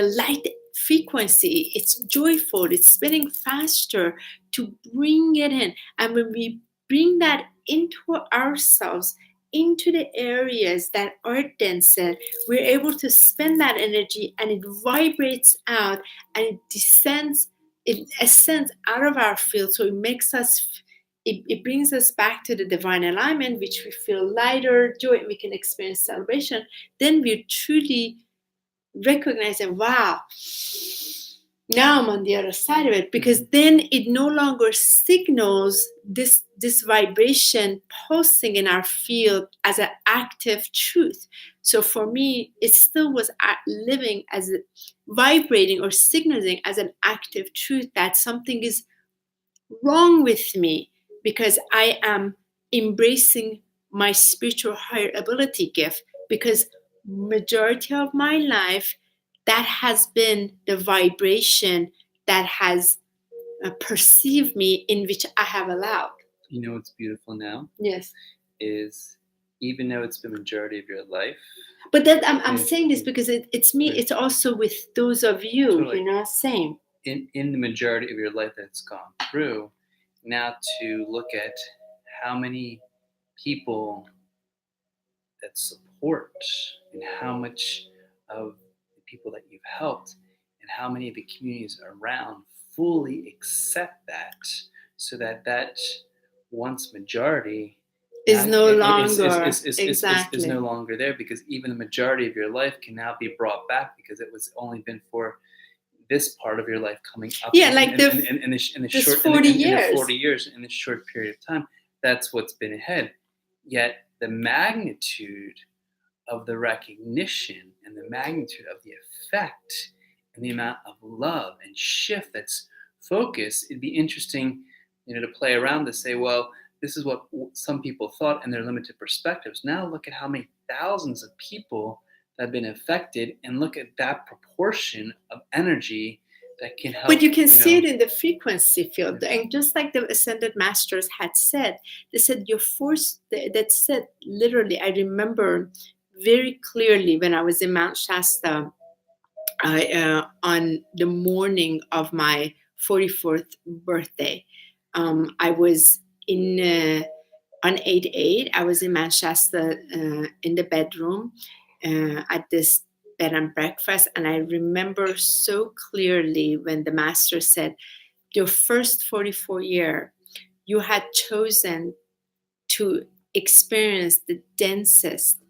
light frequency. It's joyful, it's spinning faster, to bring it in. And when we bring that into ourselves, into the areas that are denser, we're able to spend that energy, and it vibrates out, and it ascends out of our field. So it makes us it brings us back to the divine alignment, which we feel lighter, joy, and we can experience celebration. Then we truly recognize that, wow, now I'm on the other side of it, because then it no longer signals this vibration pulsing in our field as an active truth. So for me, it still was living as vibrating or signaling as an active truth that something is wrong with me, because I am embracing my spiritual higher ability gift, because majority of my life that has been the vibration that has perceived me, in which I have allowed. You know what's beautiful now? Yes. Is even though it's the majority of your life. But that I'm saying this because it's me. It's also with those of you, totally. you know, same. In the majority of your life that's gone through, now to look at how many people that support and how much of the people that you've helped and how many of the communities around fully accept that, so that once majority is no longer is no longer there, because even the majority of your life can now be brought back, because it was only been for this part of your life coming up. Yeah, like in the short 40 years. In the 40 years, in this short period of time, that's what's been ahead. Yet the magnitude of the recognition and the magnitude of the effect and the amount of love and shift that's focused, it'd be interesting, to play around to say, well, this is what some people thought in their limited perspectives. Now look at how many thousands of people that have been affected, and look at that proportion of energy that can help. But you can see it in the frequency field. And just like the Ascended Masters had said, they said your force, that said, literally, I remember very clearly when I was in Mount Shasta on the morning of my 44th birthday. I was on 8/8. I was in Manchester in the bedroom at this bed and breakfast, and I remember so clearly when the master said, your first 44 year, you had chosen to experience the densest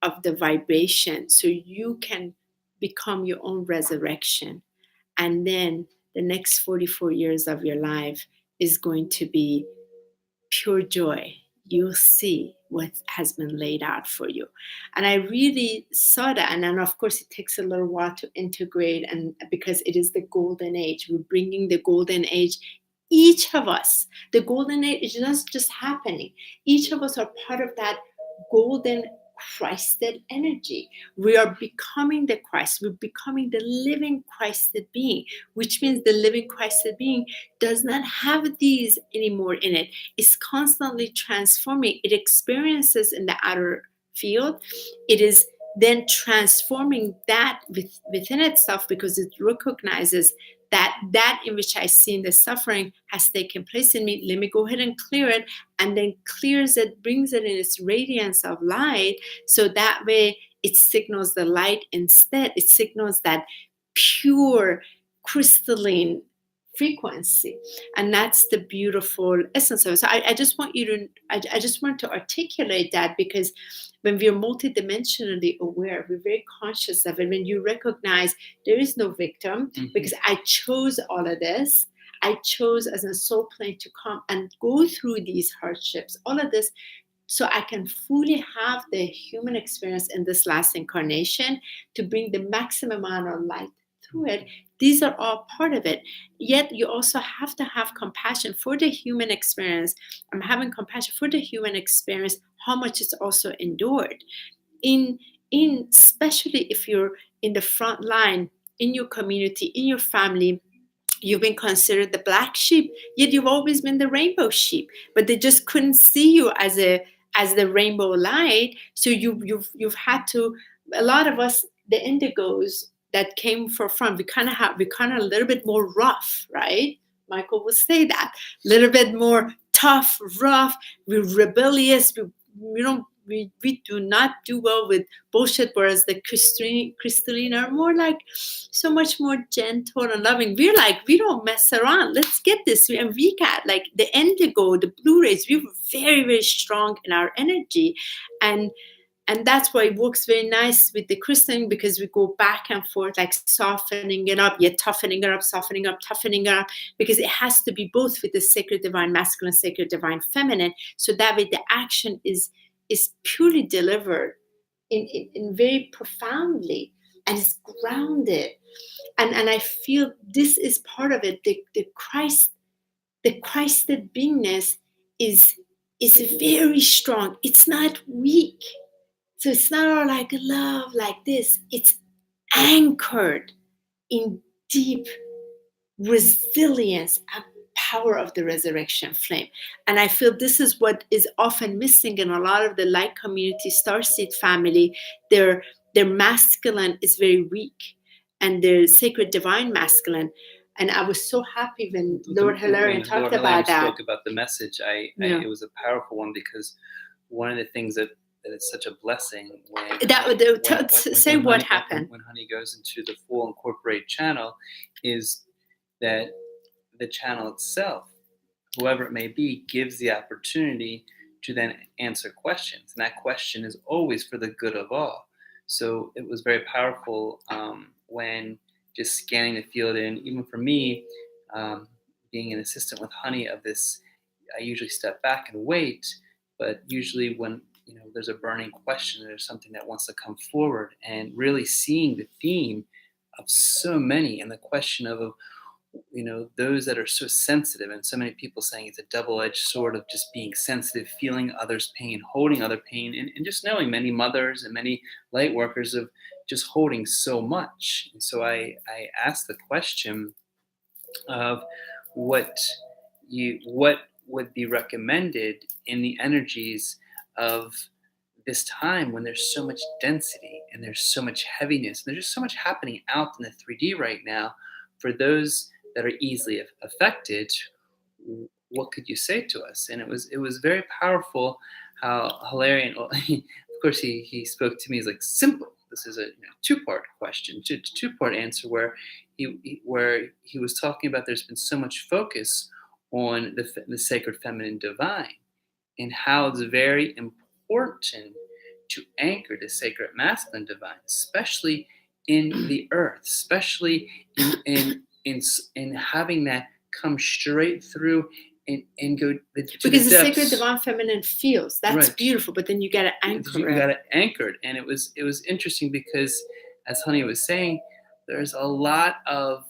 of the vibration, so you can become your own resurrection. And then the next 44 years of your life is going to be pure joy. You'll see what has been laid out for you. And I really saw that. And then, of course, it takes a little while to integrate, and because it is the golden age, we're bringing the golden age. Each of us, the golden age is not just happening. Each of us are part of that golden Christed energy. We are becoming the Christ. We're becoming the living Christed being, which means the living Christed being does not have these anymore in it. It's constantly transforming. It experiences in the outer field. It is then transforming that within itself, because it recognizes that in which I seen the suffering has taken place in me. Let me go ahead and clear it, and then clears it, brings it in its radiance of light, so that way it signals the light instead. It signals that pure crystalline frequency, and that's the beautiful essence of it. So I just want you to, I just want to articulate that, because when we're multidimensionally aware, we're very conscious of it. When you recognize there is no victim, because I chose all of this. I chose as a soul plane to come and go through these hardships, all of this, so I can fully have the human experience in this last incarnation to bring the maximum amount of light through it. These are all part of it. Yet you also have to have compassion for the human experience. I'm having compassion for the human experience, how much it's also endured. In especially if you're in the front line, in your community, in your family, you've been considered the black sheep, yet you've always been the rainbow sheep, but they just couldn't see you as the rainbow light. So you've had to, a lot of us, the indigos that came for front, we kind of a little bit more rough, right? Michael will say that, a little bit more tough, rough. We're rebellious. We we do not do well with bullshit, whereas the crystalline are more like so much more gentle and loving. We're like, we don't mess around. Let's get this. And we got like the indigo, the blue rays. We were very, very strong in our energy. And that's why it works very nice with the crystalline, because we go back and forth, like softening it up, yet toughening it up, softening up, toughening it up, because it has to be both with the sacred divine masculine, sacred divine feminine. So that way the action is purely delivered in very profoundly, and it's grounded. And I feel this is part of it. The Christed beingness is very strong. It's not weak. So it's not all like love like this. It's anchored in deep resilience and power of the resurrection flame. And I feel this is what is often missing in a lot of the light community, StarSeed family. Their masculine is very weak, and their sacred divine masculine. And I was so happy when Lord Hilarion talked about that. Spoke about the message. It was a powerful one, because one of the things that it's such a blessing when what happened when Honey goes into the full incorporate channel, is that the channel itself, whoever it may be, gives the opportunity to then answer questions, and that question is always for the good of all. So it was very powerful when just scanning the field, and even for me, being an assistant with Honey of this, I usually step back and wait, but usually when there's a burning question, there's something that wants to come forward, and really seeing the theme of so many, and the question of those that are so sensitive, and so many people saying it's a double-edged sword of just being sensitive, feeling others' pain, holding other pain, and just knowing many mothers and many light workers of just holding so much. And so I asked the question of what would be recommended in the energies of this time, when there's so much density and there's so much heaviness, and there's just so much happening out in the 3D right now. For those that are easily affected, what could you say to us? And it was very powerful how Hilarion, of course, he spoke to me as like simple. This is a two-part question, two-part answer, where he was talking about there's been so much focus on the sacred feminine divine, and how it's very important to anchor the sacred masculine divine, especially in the earth, especially in having that come straight through and go to because the sacred divine feminine feels that's right. Beautiful, but then you got to anchor it. You got to anchor it, and it was interesting, because as Honey was saying, there's a lot of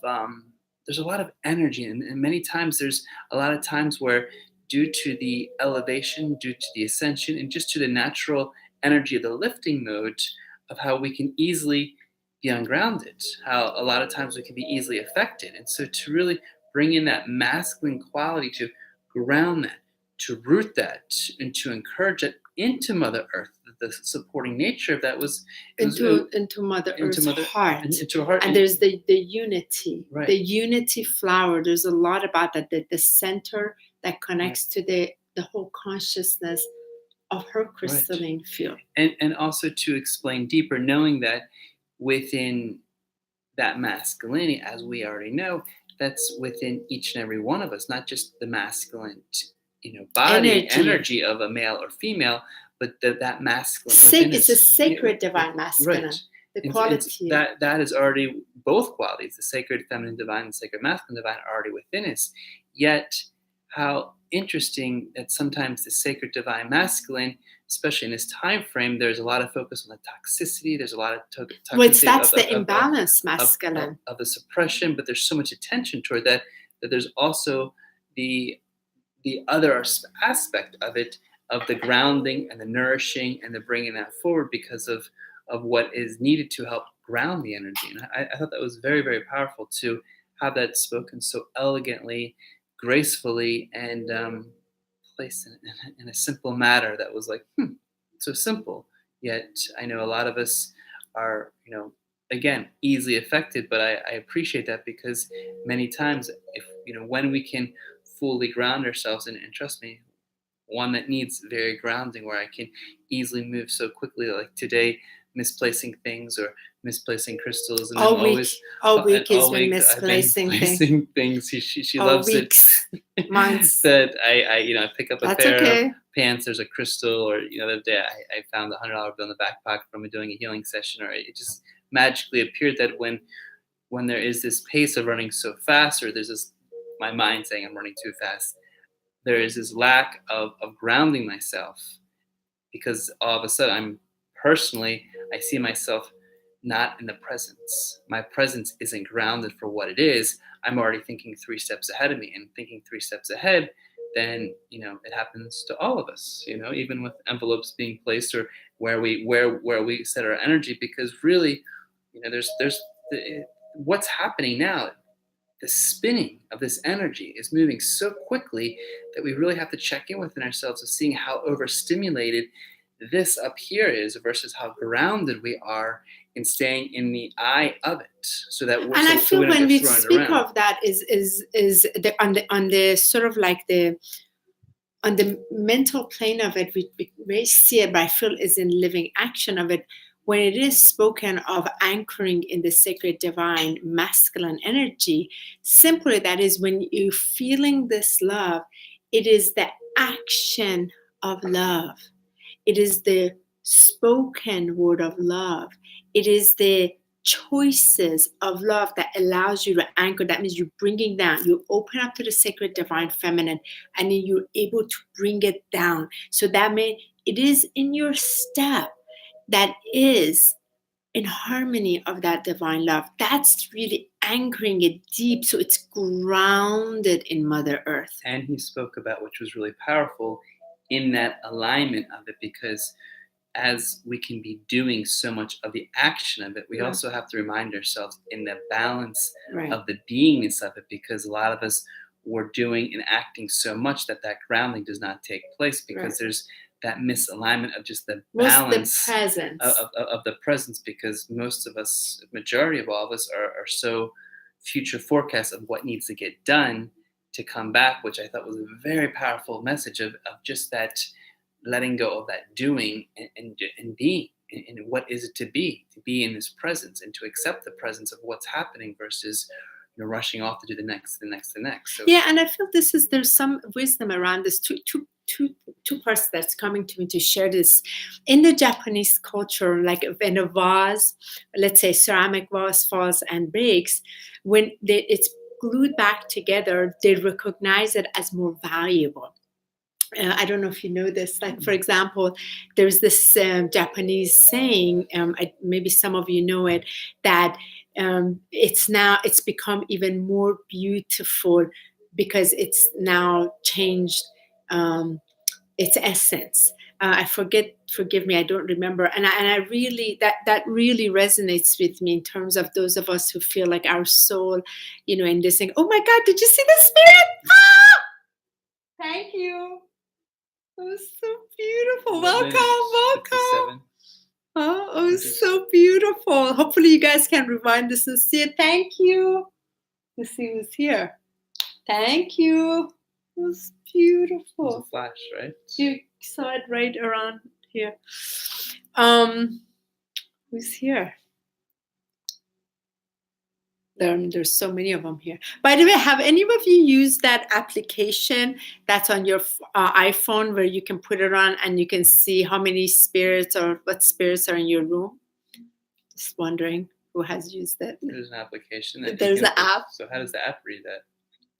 energy, and many times there's a lot of times where, due to the elevation, due to the ascension, and just to the natural energy of the lifting mode, of how we can easily be ungrounded, how a lot of times we can be easily affected. And so to really bring in that masculine quality, to ground that, to root that, and to encourage it into Mother Earth, the supporting nature of that was into Mother Earth's heart. Into her heart. And there's the unity, right. The unity flower. There's a lot about that, the center that connects right. to the whole consciousness of her crystalline right. field. And also to explain deeper, knowing that within that masculinity, as we already know, that's within each and every one of us, not just the masculine, body energy of a male or female, but that masculine. It's a sacred divine masculine. Right. The quality that is already both qualities. The sacred feminine divine and sacred masculine divine are already within us. Yet, how interesting that sometimes the sacred divine masculine, especially in this time frame, there's a lot of focus on the toxicity. There's a lot of toxicity. That's the imbalance masculine of the suppression, but there's so much attention toward that there's also the other aspect of it, of the grounding and the nourishing and the bringing that forward, because of what is needed to help ground the energy. And I thought that was very, very powerful to have that spoken so elegantly, gracefully, and placed in a simple matter that was like, so simple. Yet I know a lot of us are, again, easily affected, but I appreciate that, because many times, if when we can fully ground ourselves, and trust me, one that needs very grounding, where I can easily move so quickly, like today, misplacing things or misplacing crystals, and All then week, all week he's been I've been misplacing things. placing things. She All loves weeks, it. months. That I pick up a That's pair okay. of pants. There's a crystal, or the other day I found a $100 bill in the back pocket from doing a healing session, or it just magically appeared that when there is this pace of running so fast, or there's this my mind saying I'm running too fast, there is this lack of grounding myself, because all of a sudden I see myself not in the presence. My presence isn't grounded for what it is. I'm already thinking 3 steps ahead of me, and thinking 3 steps ahead, then it happens to all of us, even with envelopes being placed, or where we set our energy, because really, what's happening now. The spinning of this energy is moving so quickly that we really have to check in within ourselves of seeing how overstimulated this up here is versus how grounded we are in staying in the eye of it, so that we're. And I feel when we speak around. of that is on the sort of like on the mental plane of it, we may see it, but I feel is in living action of it. When it is spoken of anchoring in the sacred divine masculine energy, simply that is when you're feeling this love, it is the action of love. It is the spoken word of love. It is the choices of love that allows you to anchor. That means you're bringing down, you open up to the sacred divine feminine, and then you're able to bring it down. So that means it is in your step that is in harmony of that divine love. That's really anchoring it deep, so it's grounded in Mother Earth. And he spoke about, which was really powerful, in that alignment of it, because as we can be doing so much of the action of it, we also have to remind ourselves in the balance of the beingness of it, because a lot of us were doing and acting so much that grounding does not take place, because there's that misalignment of just the balance of the presence, because most of us, majority of all of us, are so future forecasts of what needs to get done to come back, which I thought was a very powerful message of just that letting go of that doing and being, and what is it to be in this presence, and to accept the presence of what's happening versus rushing off to do the next. So, yeah, and I feel there's some wisdom around this. Two parts that's coming to me to share this. In the Japanese culture, like when a vase, let's say ceramic vase, falls and breaks, when it's glued back together, they recognize it as more valuable. I don't know if you know this. Like, for example, there's this Japanese saying, maybe some of you know it, that it's become even more beautiful because it's now changed its essence. Forgive me, I don't remember. And I really, that really resonates with me in terms of those of us who feel like our soul, in this thing. Oh my God, did you see the spirit? Ah! Thank you. It was so beautiful. Welcome. Oh, it was so beautiful. Hopefully you guys can rewind this and see it. Thank you. Let's see who's here. Thank you. It was beautiful. It was a flash, right? You saw it right around here. Who's here? There's so many of them here. By the way, have any of you used that application that's on your iPhone, where you can put it on and you can see how many spirits or what spirits are in your room? Just wondering who has used it. There's an application. There's an app. So how does the app read that?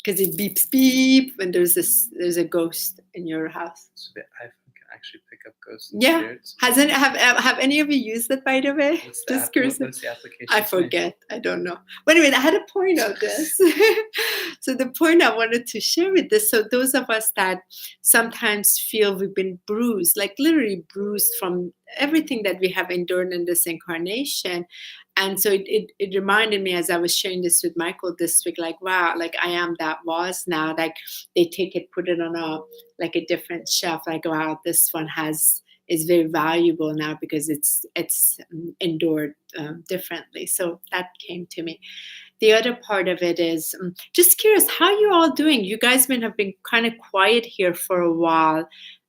Because it beeps beep when there's a ghost in your house. So the iPhone can actually pick up ghosts. Yeah. Spirits. Have any of you used it, by the way? Just curious. What's the application? I forget. I don't know. But anyway, I had a point of this. So the point I wanted to share with this, so those of us that sometimes feel we've been bruised, like literally bruised from everything that we have endured in this incarnation. And so it reminded me as I was sharing this with Michael this week, like, wow, like I am that was now. Like they take it, put it on a different shelf. Like, wow, this one is very valuable now because it's endured differently. So that came to me. The other part of it is just curious, how you all doing? You guys have been kind of quiet here for a while.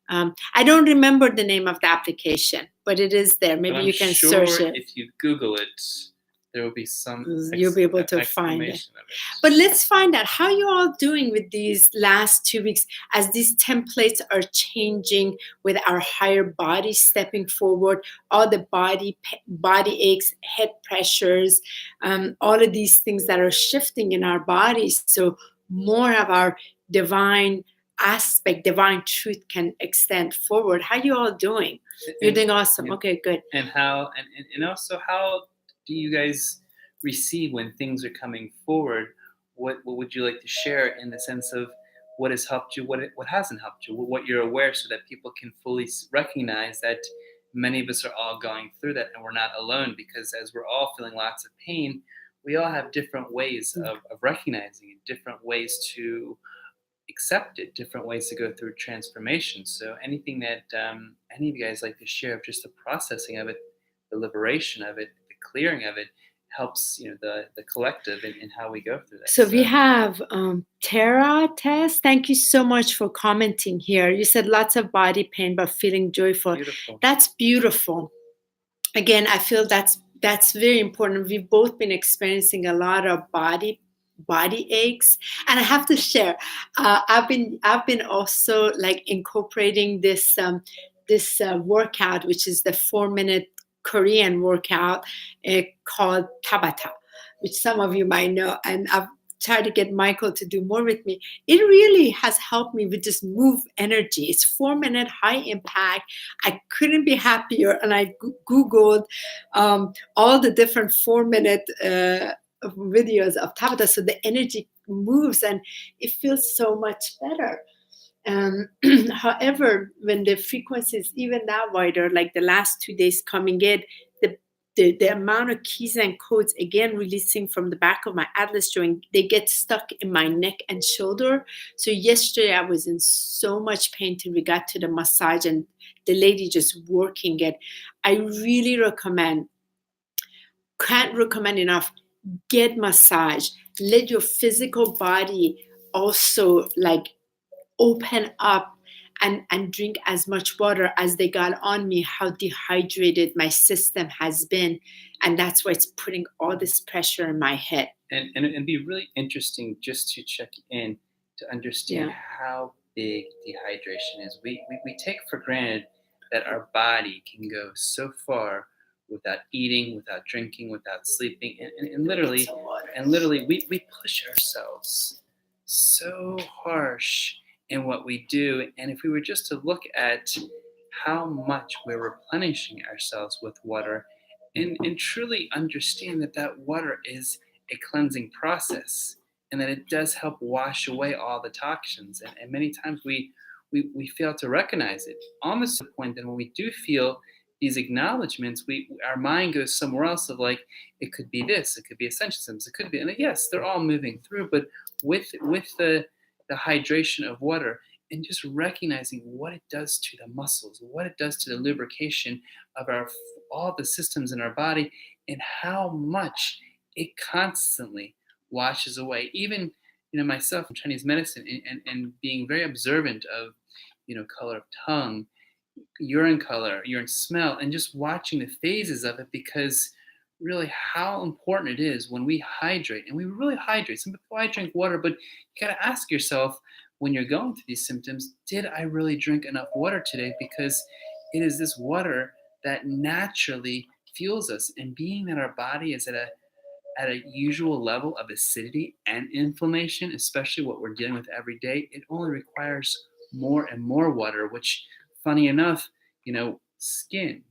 I don't remember the name of the application, but it is there. Maybe you can sure search it. If you Google it, there will be some You'll be able to find it. of it. But let's find out how you all doing with these last 2 weeks as these templates are changing with our higher body stepping forward, all the body aches, head pressures, all of these things that are shifting in our bodies. So more of our divine aspect, divine truth can extend forward. How you all doing? You're doing awesome. Okay, good. And how and also how do you guys receive when things are coming forward? What would you like to share in the sense of what has helped you, what hasn't helped you, what you're aware, so that people can fully recognize that many of us are all going through that and we're not alone, because as we're all feeling lots of pain, we all have different ways of recognizing it, different ways to accept it, different ways to go through transformation. So anything that any of you guys like to share of just the processing of it, the liberation of it, the clearing of it, helps the collective in how we go through that. So we have Tara Tess. Thank you so much for commenting here. You said lots of body pain but feeling joyful. Beautiful. That's beautiful. Again, I feel that's very important. We've both been experiencing a lot of body aches, and I have to share. I've been also like incorporating this workout, which is the 4-minute Korean workout called Tabata, which some of you might know, and I've tried to get Michael to do more with me. It really has helped me with just move energy. It's 4-minute, high impact. I couldn't be happier, and I googled all the different 4-minute videos of Tabata, so the energy moves and it feels so much better. However, when the frequency is even that wider, like the last 2 days coming in, the amount of keys and codes again releasing from the back of my atlas joint, they get stuck in my neck and shoulder. So yesterday I was in so much pain till we got to the massage and the lady just working it. I really can't recommend enough, get massage. Let your physical body also like open up and drink as much water. As they got on me, how dehydrated my system has been, and that's why it's putting all this pressure in my head. And it'd be really interesting just to check in to understand how big dehydration is. We take for granted that our body can go so far without eating, without drinking, without sleeping, and literally we push ourselves so harsh in what we do. And if we were just to look at how much we're replenishing ourselves with water, and truly understand that water is a cleansing process, and that it does help wash away all the toxins, and many times we fail to recognize it, almost to the point that when we do feel these acknowledgments, our mind goes somewhere else of like, it could be this, it could be Ascension systems, it could be, and yes, they're all moving through, but with the hydration of water, and just recognizing what it does to the muscles, what it does to the lubrication of all the systems in our body, and how much it constantly washes away. Even myself in Chinese medicine, and being very observant of color of tongue, urine color, urine smell, and just watching the phases of it, because really how important it is when we hydrate, and we really hydrate. Some people, I drink water, but you got to ask yourself when you're going through these symptoms, did I really drink enough water today? Because it is this water that naturally fuels us, and being that our body is at a usual level of acidity and inflammation, especially what we're dealing with every day, it only requires more and more water, which, funny enough, skin,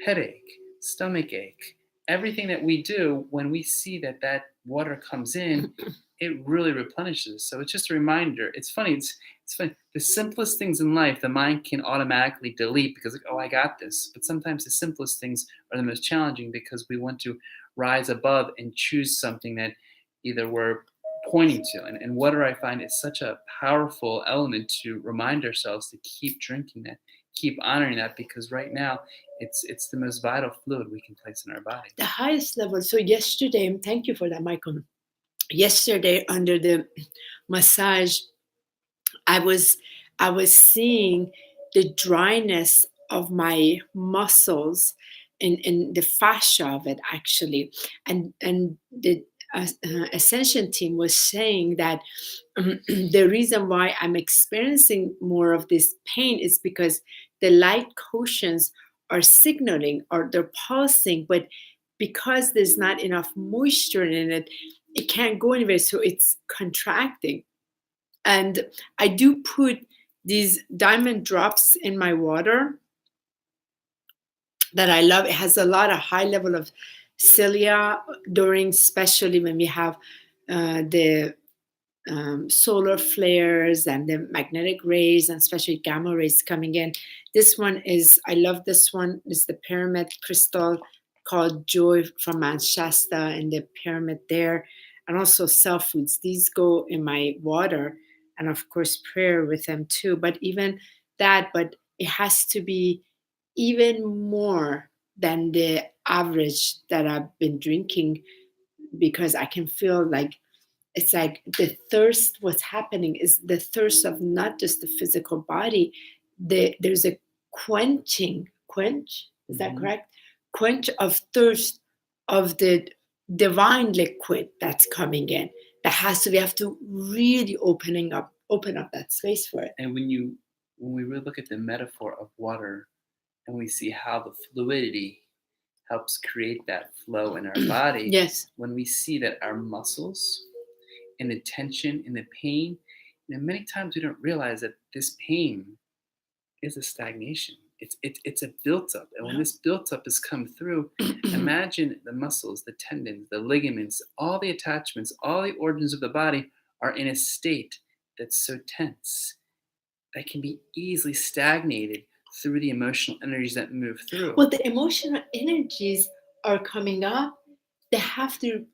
headache, stomach ache, everything that we do, when we see that water comes in, it really replenishes. So it's just a reminder. It's funny. It's funny. The simplest things in life, the mind can automatically delete because, oh, I got this. But sometimes the simplest things are the most challenging, because we want to rise above and choose something that either we're pointing to. And water, I find, is such a powerful element to remind ourselves to keep drinking that, keep honoring that, because right now it's the most vital fluid we can place in our body. The highest level. So yesterday, thank you for that, Michael. Yesterday under the massage, I was seeing dryness of my muscles in the fascia of it, actually. And the Ascension team was saying that the reason why I'm experiencing more of this pain is because the light quotients are signaling, or they're pulsing, but because there's not enough moisture in it, it can't go anywhere, so it's contracting. And I do put these diamond drops in my water that I love. It has a lot of high level of cilia during, especially when we have the solar flares and the magnetic rays, and especially gamma rays coming in. This one is, I love this one. It's the pyramid crystal called Joy from Mount Shasta, and the pyramid there, and also self foods. These go in my water, and of course prayer with them too. But even that, but it has to be even more than the average that I've been drinking, because I can feel like it's like the thirst. What's happening is the thirst of not just the physical body. There's a quench, is that correct? Quench of thirst of the divine liquid that's coming in. That has to, we have to really open up that space for it. And when we really look at the metaphor of water, and we see how the fluidity helps create that flow in our body. Yes. When we see that our muscles and the tension and the pain, many times we don't realize that this pain is a stagnation. It's a built up. And when this built up has come through, imagine the muscles, the tendons, the ligaments, all the attachments, all the organs of the body are in a state that's so tense that can be easily stagnated through the emotional energies that move through. Well, the emotional energies are coming up. They have to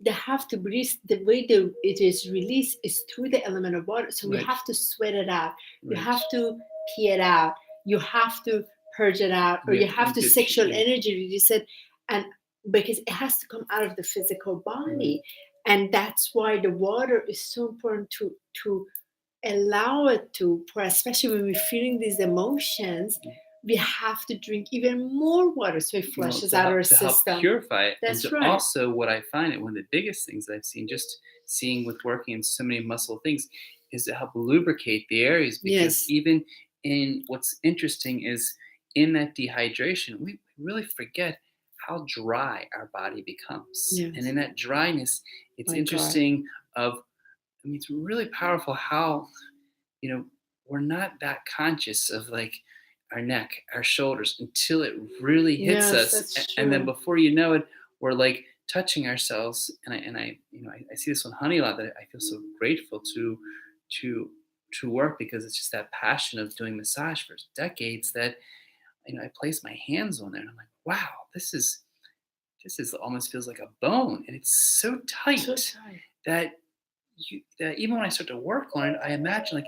breathe. The way it is released is through the element of water. So we have to sweat it out. You have to pee it out. You have to purge it out, or you have to sexual energy release it, and because it has to come out of the physical body. And that's why the water is so important to allow it to pour, especially when we're feeling these emotions. We have to drink even more water so it flushes out our system. To help purify it. That's and right. Also, what I find, one of the biggest things that I've seen, just seeing with working in so many muscle things, is to help lubricate the areas. Because even in, what's interesting is in that dehydration, we really forget how dry our body becomes. And in that dryness, it's interesting it's really powerful how, we're not that conscious of like our neck, our shoulders, until it really hits us. And then before you know it, we're like touching ourselves. And I see this on Honey a lot, that I feel so grateful to work, because it's just that passion of doing massage for decades that, I place my hands on there and I'm like, wow, this is almost feels like a bone, and it's so tight, that even when I start to work on it, I imagine like,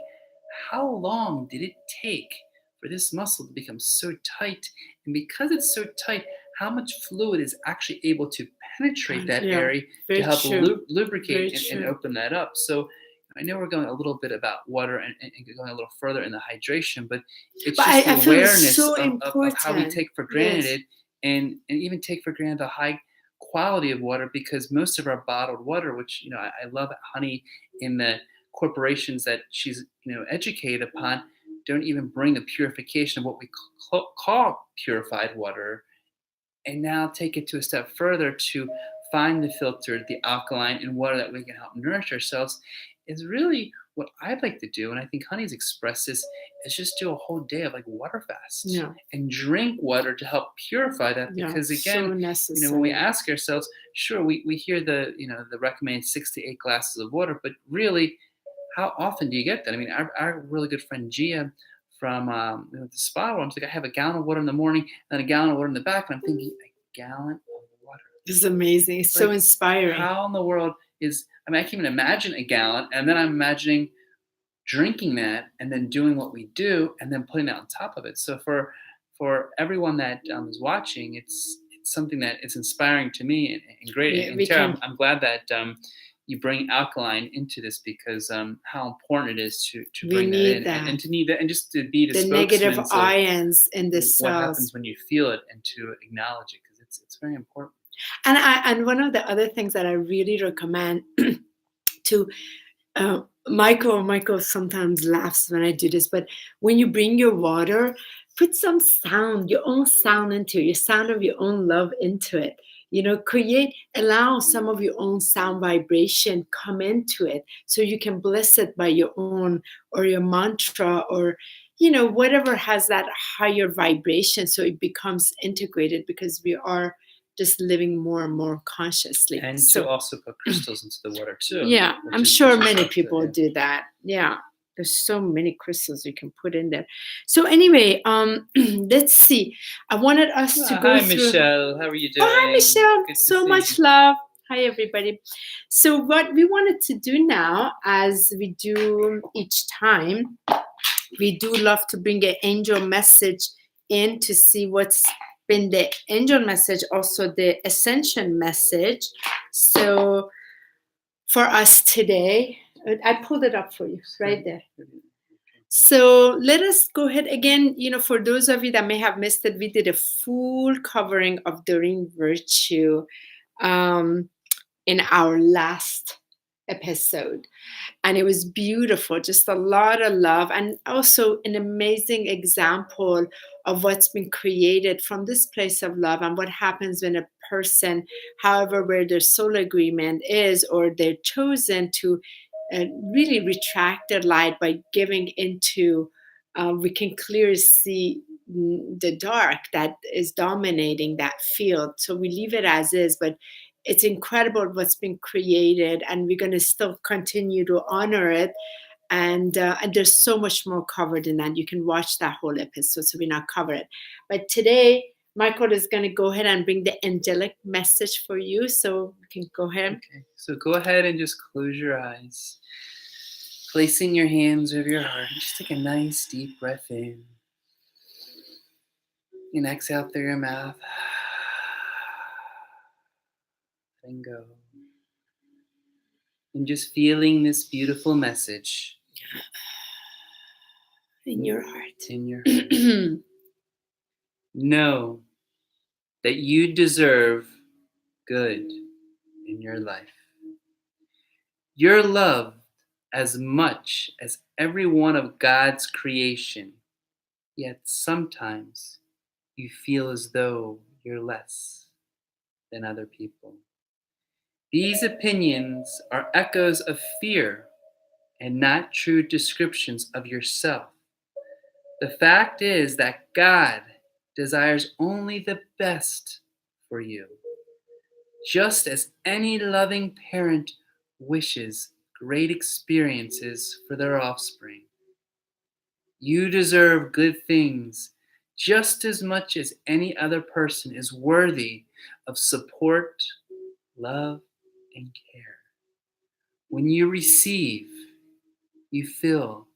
how long did it take for this muscle to become so tight? And because it's so tight, how much fluid is actually able to penetrate that area to help lubricate and open that up. So I know we're going a little bit about water and going a little further in the hydration, but it's just the awareness of how we take for granted and even take for granted the high quality of water, because most of our bottled water, which I love Honey in the corporations that she's educated upon, don't even bring the purification of what we call purified water, and now take it to a step further to find the filtered, the alkaline, and water that we can help nourish ourselves. Is really what I'd like to do, and I think Honey's expressed this, is just do a whole day of like water fast and drink water to help purify that. Because again, when we ask ourselves, sure, we hear the the recommended 6 to 8 glasses of water, but really, how often do you get that? I mean, our really good friend Gia from the spa room, like, I have a gallon of water in the morning and a gallon of water in the back, and I'm thinking, a gallon of water. This is amazing. It's so inspiring. How in the world is? I mean, I can't even imagine a gallon, and then I'm imagining drinking that and then doing what we do and then putting that on top of it. So for everyone that is watching, it's something that is inspiring to me and great. And Tara, I'm glad that you bring alkaline into this because how important it is to We bring that need in that. and to need that and just to be the negative spokesman of ions in the what happens cells. when you feel it and to acknowledge it because it's very important. And one of the other things that I really recommend to Michael sometimes laughs when I do this, but when you bring your water, put some sound, your own sound into it, your sound of your own love into it. Allow some of your own sound vibration come into it so you can bless it by your own or your mantra or whatever has that higher vibration so it becomes integrated because we are just living more and more consciously. And to also put crystals into the water too. Yeah, I'm sure many people do that. Yeah, there's so many crystals you can put in there. So anyway, let's see. I wanted us to go through. Hi, Michelle. How are you doing? Hi, Michelle. So much love. Hi, everybody. So what we wanted to do now, as we do each time, we do love to bring an angel message in to see what's been the angel message, also the ascension message. So for us today, I pulled it up for you right there. So let us go ahead again. For those of you that may have missed it, we did a full covering of Doreen Virtue in our last episode. And it was beautiful, just a lot of love, and also an amazing example of what's been created from this place of love and what happens when a person, however, where their soul agreement is, or they're chosen to really retract their light by giving into, we can clearly see the dark that is dominating that field. So we leave it as is, but it's incredible what's been created, and we're going to still continue to honor it. And there's so much more covered in that. You can watch that whole episode, so we're not cover it. But today, Michael is going to go ahead and bring the angelic message for you. So we can go ahead. Okay, so go ahead and just close your eyes. Placing your hands over your heart. Just take a nice deep breath in. And exhale through your mouth. And go. And just feeling this beautiful message in your heart. In your heart. Know that you deserve good in your life. You're loved as much as every one of God's creation, yet sometimes you feel as though you're less than other people. These opinions are echoes of fear and not true descriptions of yourself. The fact is that God desires only the best for you, just as any loving parent wishes great experiences for their offspring. You deserve good things just as much as any other person is worthy of support, love, and care. When you receive, you fill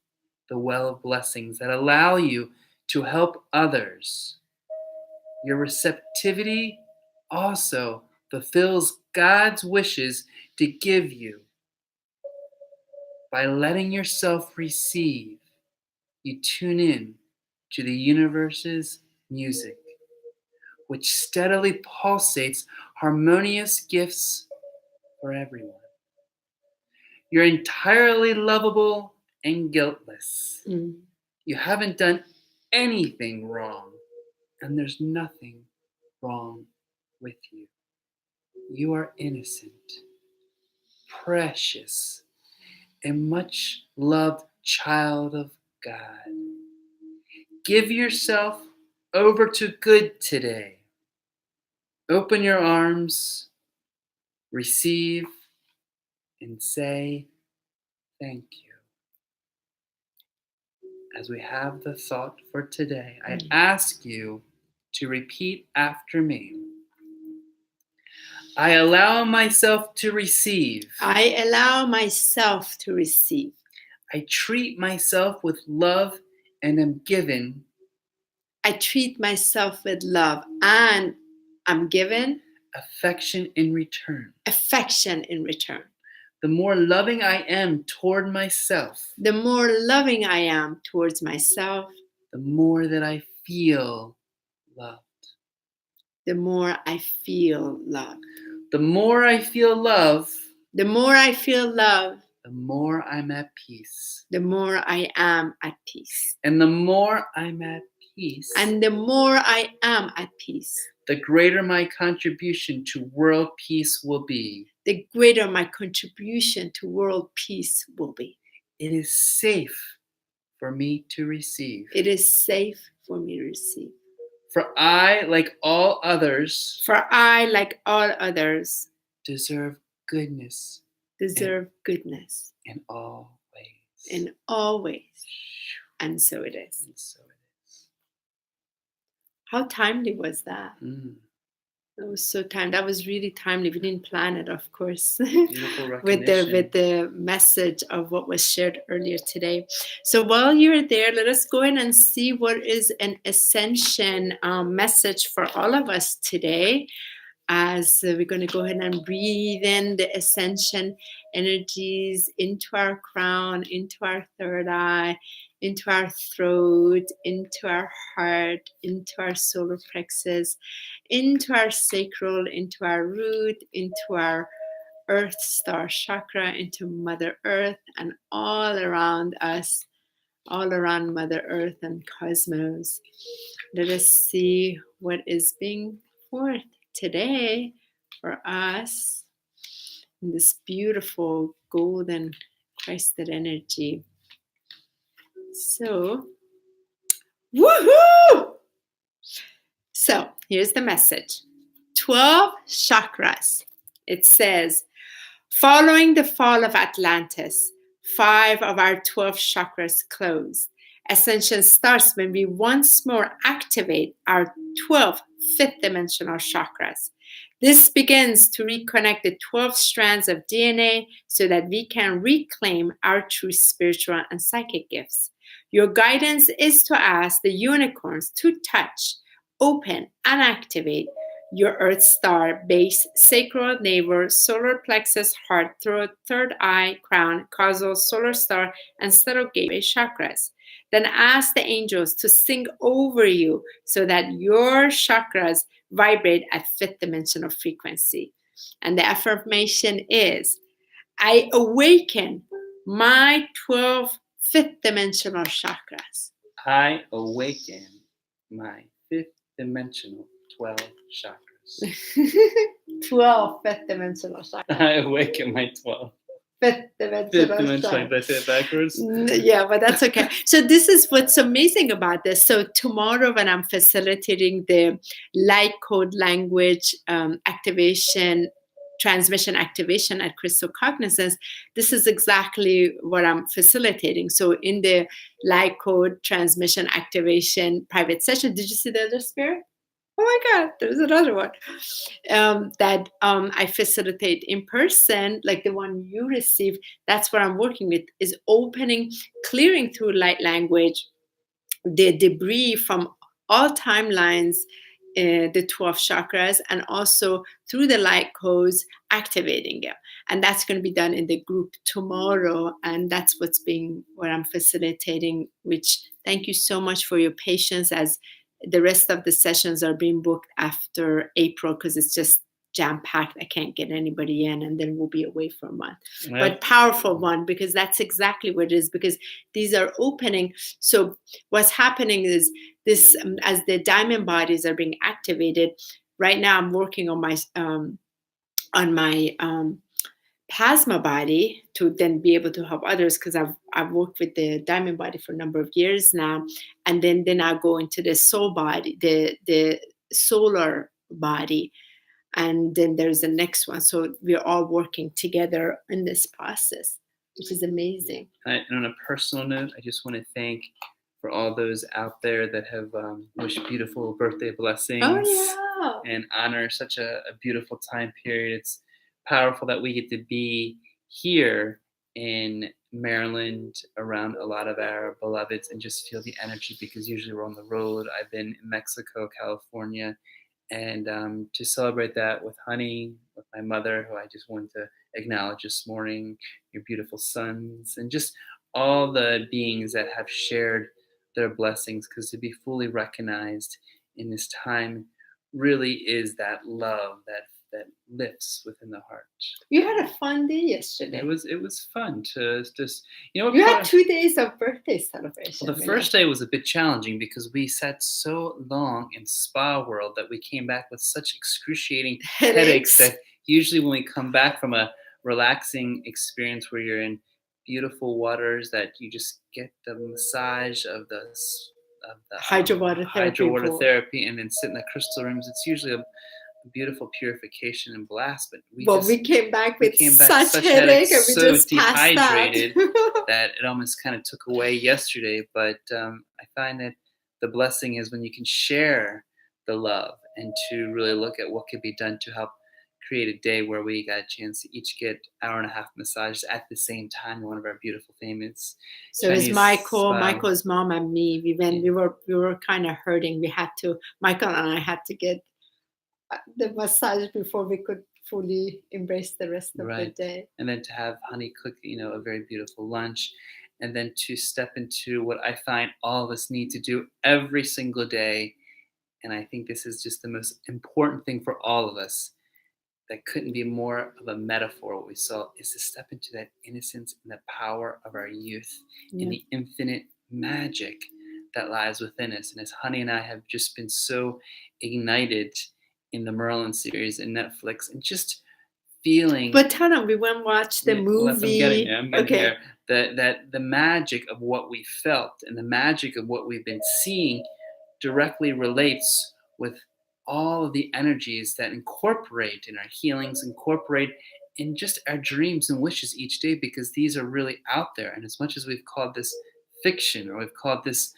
the well of blessings that allow you to help others. Your receptivity also fulfills God's wishes to give you. By letting yourself receive, you tune in to the universe's music, which steadily pulsates harmonious gifts for everyone. You're entirely lovable and guiltless. You haven't done anything wrong, and there's nothing wrong with you. You are innocent, precious, and much loved child of God. Give yourself over to good today. Open your arms, receive, and say thank you. As we have the thought for today, I ask you to repeat after me. I allow myself to receive. I allow myself to receive. I treat myself with love and am given. I treat myself with love and I'm given affection in return. Affection in return. the more loving I am toward myself, the more loving I am towards myself, the more that I feel loved. the more I feel love. The more I feel love, The more I feel love, the more I'm at peace. the more I am at peace. And the more I'm at peace, And the more I am at peace, the greater my contribution to world peace will be. the greater my contribution to world peace will be. It is safe for me to receive. It is safe for me to receive. For I, like all others, For I, like all others, deserve goodness deserve goodness in all ways. in all ways. And so it is. And so it is. How timely was that? That was so timely. That was really timely. We didn't plan it, of course, Beautiful recognition. with the message of what was shared earlier today. So while you're there, let us go in and see what is an Ascension message for all of us today. As we're going to go ahead and breathe in the Ascension energies into our crown, into our third eye, into our throat, into our heart, into our solar plexus, into our sacral, into our root, into our earth star chakra, into Mother Earth, and all around us, all around Mother Earth and cosmos. Let us see what is being forth today for us in this beautiful golden Christed energy. So, woohoo! So, here's the message. 12 chakras. It says, following the fall of Atlantis, 5 of our 12 chakras closed. Ascension starts when we once more activate our 12 fifth dimensional chakras. This begins to reconnect the 12 strands of DNA so that we can reclaim our true spiritual and psychic gifts. Your guidance is to ask the unicorns to touch, open, and activate your Earth Star, base, sacral, navel, solar plexus, heart, throat, third eye, crown, causal, solar star, and subtle gateway chakras. Then ask the angels to sing over you so that your chakras vibrate at fifth dimensional frequency. And the affirmation is, I awaken my 12 fifth dimensional chakras. I awaken my fifth dimensional 12 chakras. 12 fifth dimensional chakras. I awaken my 12. Fifth dimensional Did I say it backwards? Yeah, but that's okay. So this is what's amazing about this. So tomorrow when I'm facilitating the light code language activation, transmission activation at Crystal Cognizance, this is exactly what I'm facilitating. So in the light code transmission activation private session, did you see the other spirit? Oh my God, there's another one that I facilitate in person, like the one you received. That's what I'm working with, is opening, clearing through light language, the debris from all timelines, the 12 chakras, and also through the light codes, activating it. And that's going to be done in the group tomorrow. And that's what I'm facilitating, which thank you so much for your patience, as the rest of the sessions are being booked after April because it's just jam-packed. I can't get anybody in, and then we'll be away for a month. Right. But powerful one, because that's exactly what it is, because these are opening. So what's happening is this, as the diamond bodies are being activated, right now I'm working on my plasma body to then be able to help others, because I've worked with the diamond body for a number of years now, and then I go into the soul body, the solar body, and then there's the next one. So we're all working together in this process, which is amazing. And on a personal note, I just want to thank for all those out there that have wished beautiful birthday blessings. Oh, yeah. And honor such a beautiful time period. It's powerful that we get to be here in Maryland around a lot of our beloveds and just feel the energy, because usually we're on the road. I've been in Mexico, California, And to celebrate that with Honey, with my mother, who I just wanted to acknowledge this morning, your beautiful sons, and just all the beings that have shared their blessings, because to be fully recognized in this time really is that love that lifts within the heart. You had a fun day yesterday. It was fun to just, you know, You had 2 days of birthday celebration. well, the first day was a bit challenging because we sat so long in spa world that we came back with such excruciating headaches that usually when we come back from a relaxing experience where you're in beautiful waters, that you just get the massage of the hydrowater therapy and then sit in the crystal rooms. It's usually a beautiful purification and blast, but we came back with such headache and we so just dehydrated that it almost kind of took away yesterday. But I find that the blessing is when you can share the love and to really look at what could be done to help create a day where we got a chance to each get 1.5 hour massages at the same time in one of our beautiful famous. So it was Michael's mom and me. We were kind of hurting. Michael and I had to get the massage before we could fully embrace the rest of the day. And then to have Honey cook, a very beautiful lunch, and then to step into what I find all of us need to do every single day. And I think this is just the most important thing for all of us. That couldn't be more of a metaphor. What we saw is to step into that innocence and the power of our youth and the infinite magic that lies within us. And as Honey and I have just been so ignited in the Merlin series and Netflix, and just feeling. But tell them, we went and watched the movie. I'm getting there. That the magic of what we felt and the magic of what we've been seeing directly relates with all of the energies that incorporate in our healings, incorporate in just our dreams and wishes each day, because these are really out there. And as much as we've called this fiction, or we've called this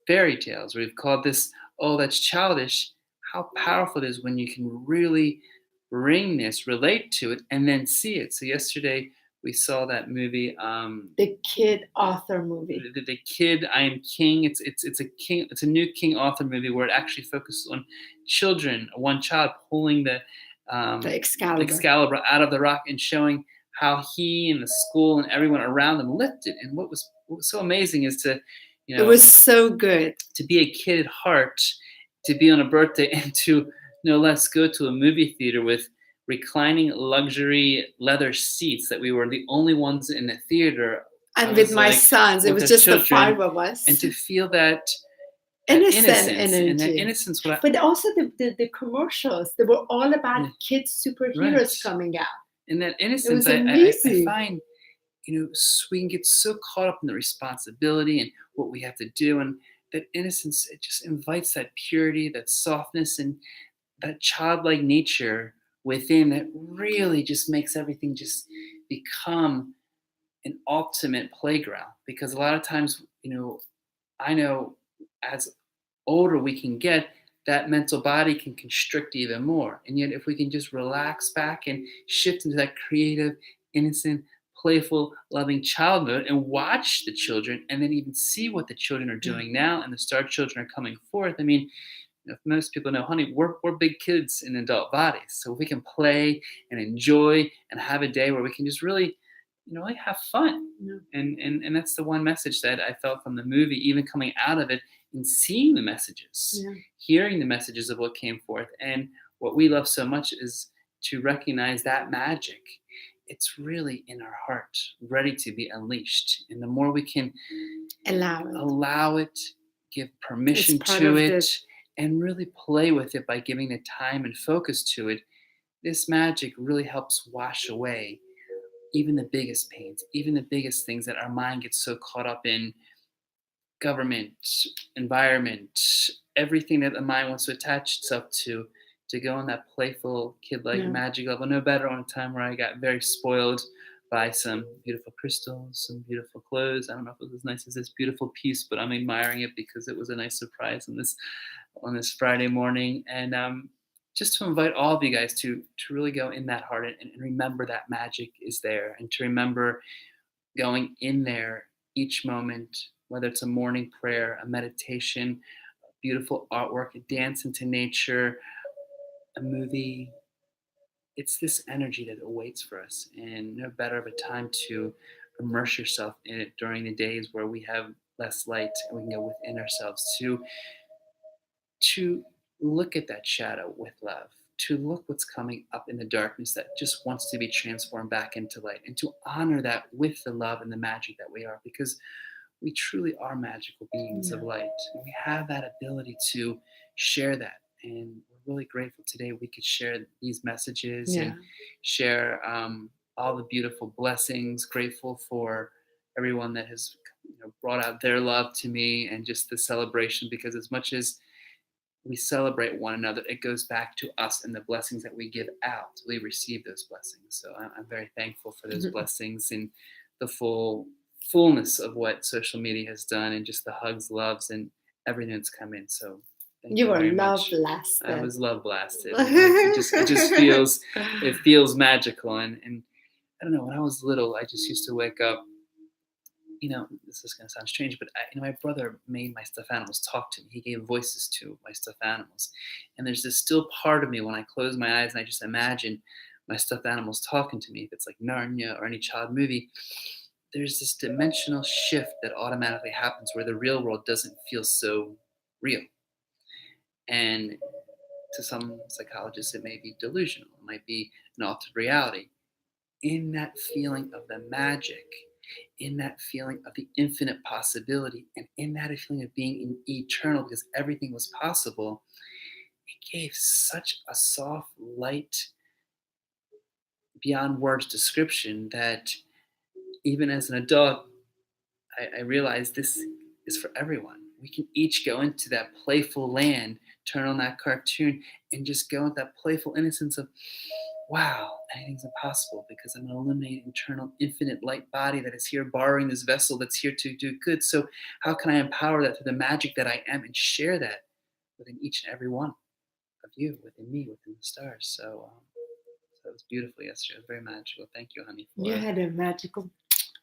fairy tales, or we've called this, oh, that's childish, how powerful it is when you can really bring this, relate to it, and then see it. So yesterday we saw that movie, the Kid Author movie. The Kid I Am King. It's a new King Author movie where it actually focuses on children, one child pulling the Excalibur out of the rock and showing how he and the school and everyone around them lifted. And what was so amazing is to, it was so good to be a kid at heart, to be on a birthday, and to no less go to a movie theater with reclining luxury leather seats that we were the only ones in the theater. And with my sons, it was just the 5 of us. And to feel that innocent energy. And that innocence. But also the commercials, they were all about kids superheroes coming out. And that innocence, I find, we can get so caught up in the responsibility and what we have to do. And that innocence, it just invites that purity, that softness, and that childlike nature within that really just makes everything just become an ultimate playground. Because a lot of times, I know as older we can get, that mental body can constrict even more. And yet if we can just relax back and shift into that creative, innocent, playful, loving childhood and watch the children, and then even see what the children are doing now, and the star children are coming forth. I mean, if most people know, honey, we're big kids in adult bodies. So if we can play and enjoy and have a day where we can just really, like have fun. And that's the one message that I felt from the movie, even coming out of it and seeing the messages, hearing the messages of what came forth. And what we love so much is to recognize that magic. It's really in our heart, ready to be unleashed. And the more we can allow it, give permission to it, and really play with it by giving the time and focus to it, this magic really helps wash away even the biggest pains, even the biggest things that our mind gets so caught up in: government, environment, everything that the mind wants to attach itself to go on that playful, kid-like magic level. No better on a time where I got very spoiled by some beautiful crystals, some beautiful clothes. I don't know if it was as nice as this beautiful piece, but I'm admiring it because it was a nice surprise on this Friday morning. And just to invite all of you guys to really go in that heart and remember that magic is there, and to remember going in there each moment, whether it's a morning prayer, a meditation, beautiful artwork, a dance into nature, a movie. It's this energy that awaits for us, and no better of a time to immerse yourself in it during the days where we have less light and we can go within ourselves to look at that shadow with love, to look what's coming up in the darkness that just wants to be transformed back into light, and to honor that with the love and the magic that we are, because we truly are magical beings of Yeah. light. And we have that ability to share that. And we're really grateful today we could share these messages Yeah. and share all the beautiful blessings. Grateful for everyone that has brought out their love to me, and just the celebration, because as much as we celebrate one another, it goes back to us and the blessings that we give out. We receive those blessings. So I'm very thankful for those blessings and the fullness of what social media has done, and just the hugs, loves, and everything that's come in. So thank You you were very love much. blasted. I was love blasted. It feels magical. And I don't know, when I was little, I just used to wake up, this is going to sound strange, but my brother made my stuffed animals talk to me. He gave voices to my stuffed animals. And there's this still part of me when I close my eyes and I just imagine my stuffed animals talking to me. If it's like Narnia or any child movie, there's this dimensional shift that automatically happens where the real world doesn't feel so real. And to some psychologists, it may be delusional. It might be an altered reality. In that feeling of the magic, in that feeling of the infinite possibility, and in that feeling of being eternal because everything was possible, it gave such a soft, light, beyond words description that even as an adult, I realized this is for everyone. We can each go into that playful land, turn on that cartoon, and just go with that playful innocence of, wow, anything's impossible because I'm an illuminated, eternal, infinite light body that is here borrowing this vessel that's here to do good. So how can I empower that through the magic that I am and share that within each and every one of you, within me, within the stars? So it was beautiful yesterday. It was very magical. Thank you, honey, You for had a magical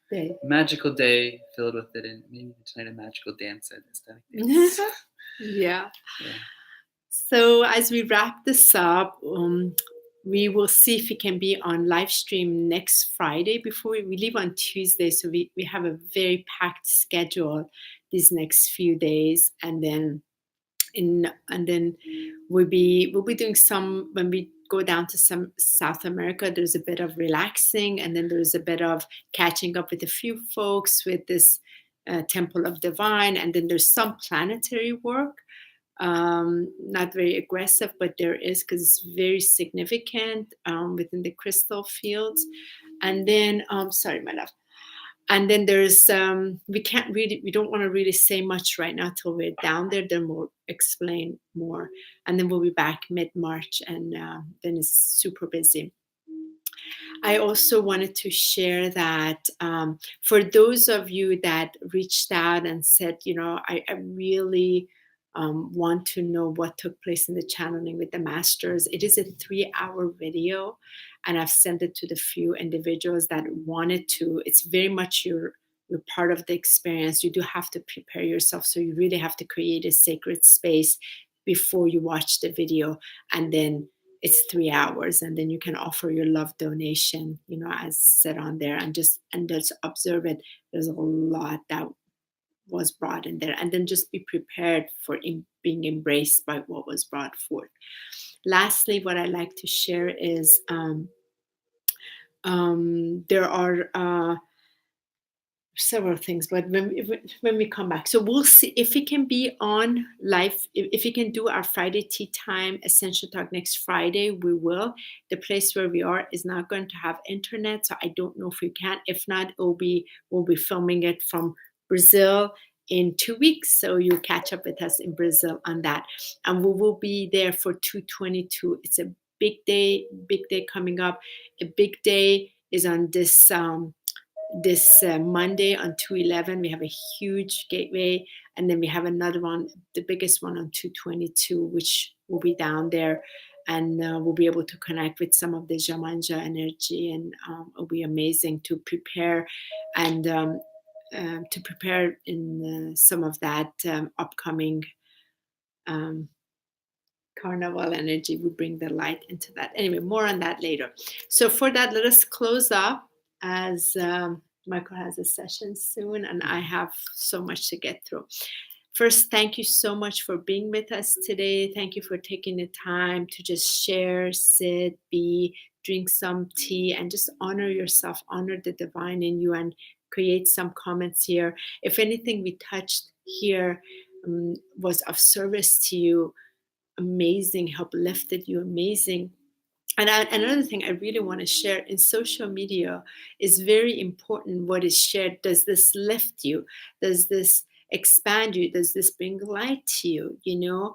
day. a magical day filled with it, and maybe tonight a magical dance at Aesthetic Dance. Yeah. Yeah. So as we wrap this up, we will see if we can be on live stream next Friday before we leave on Tuesday. So we have a very packed schedule these next few days, and then we'll be doing some, when we go down to some South America, there's a bit of relaxing, and then there's a bit of catching up with a few folks with this Temple of Divine, and then there's some planetary work. Not very aggressive, but there is, because it's very significant within the crystal fields. And then, sorry, my love. And then there's, we don't want to really say much right now till we're down there. Then we'll explain more. And then we'll be back mid-March, and then it's super busy. I also wanted to share that for those of you that reached out and said, I really want to know what took place in the channeling with the masters. It is a 3-hour video, and I've sent it to the few individuals that wanted to. It's very much you're part of the experience. You do have to prepare yourself. So you really have to create a sacred space before you watch the video. And then it's 3 hours, and then you can offer your love donation, as said on there, and just observe it. There's a lot that was brought in there, and then just be prepared for being embraced by what was brought forth. Lastly, what I like to share is there are several things, but when we come back, so we'll see if we can be on live, if we can do our Friday tea time Ascension talk next Friday, we will. The place where we are is not going to have internet, so I don't know if we can. If not, we'll be filming it from Brazil in 2 weeks, so you catch up with us in Brazil on that, and we will be there for 222. It's a big day coming up. A big day is on this Monday on 211. We have a huge gateway, and then we have another one, the biggest one, on 222, which will be down there, and we'll be able to connect with some of the Jamanja energy, and it'll be amazing to prepare, and to prepare in some of that upcoming carnival energy. We bring the light into that. Anyway, more on that later. So for that, let us close up as Michael has a session soon, and I have so much to get through. First, thank you so much for being with us today. Thank you for taking the time to just share, sit, be, drink some tea, and just honor yourself, honor the divine in you, and create some comments here. If anything we touched here was of service to you, amazing, help lifted you, amazing. And another thing I really want to share in social media is very important what is shared. Does this lift you? Does this expand you? Does this bring light to you? You know,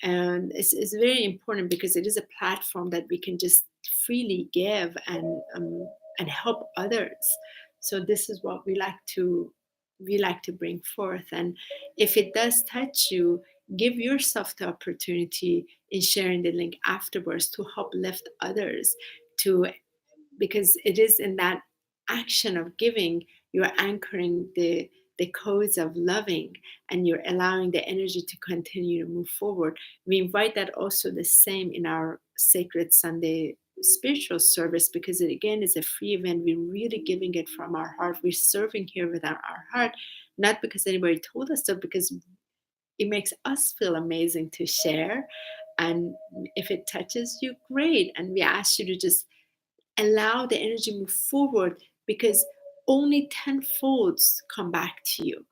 and it's very important because it is a platform that we can just freely give and help others. So this is what we like to bring forth. And if it does touch you, give yourself the opportunity in sharing the link afterwards to help lift others, to because it is in that action of giving you're anchoring the codes of loving, and you're allowing the energy to continue to move forward. We invite that also the same in our Sacred Sunday spiritual service, because it again is a free event. We're really giving it from our heart. We're serving here with our heart, not because anybody told us so, because it makes us feel amazing to share. And if it touches you, great. And we ask you to just allow the energy move forward, because only tenfolds come back to you,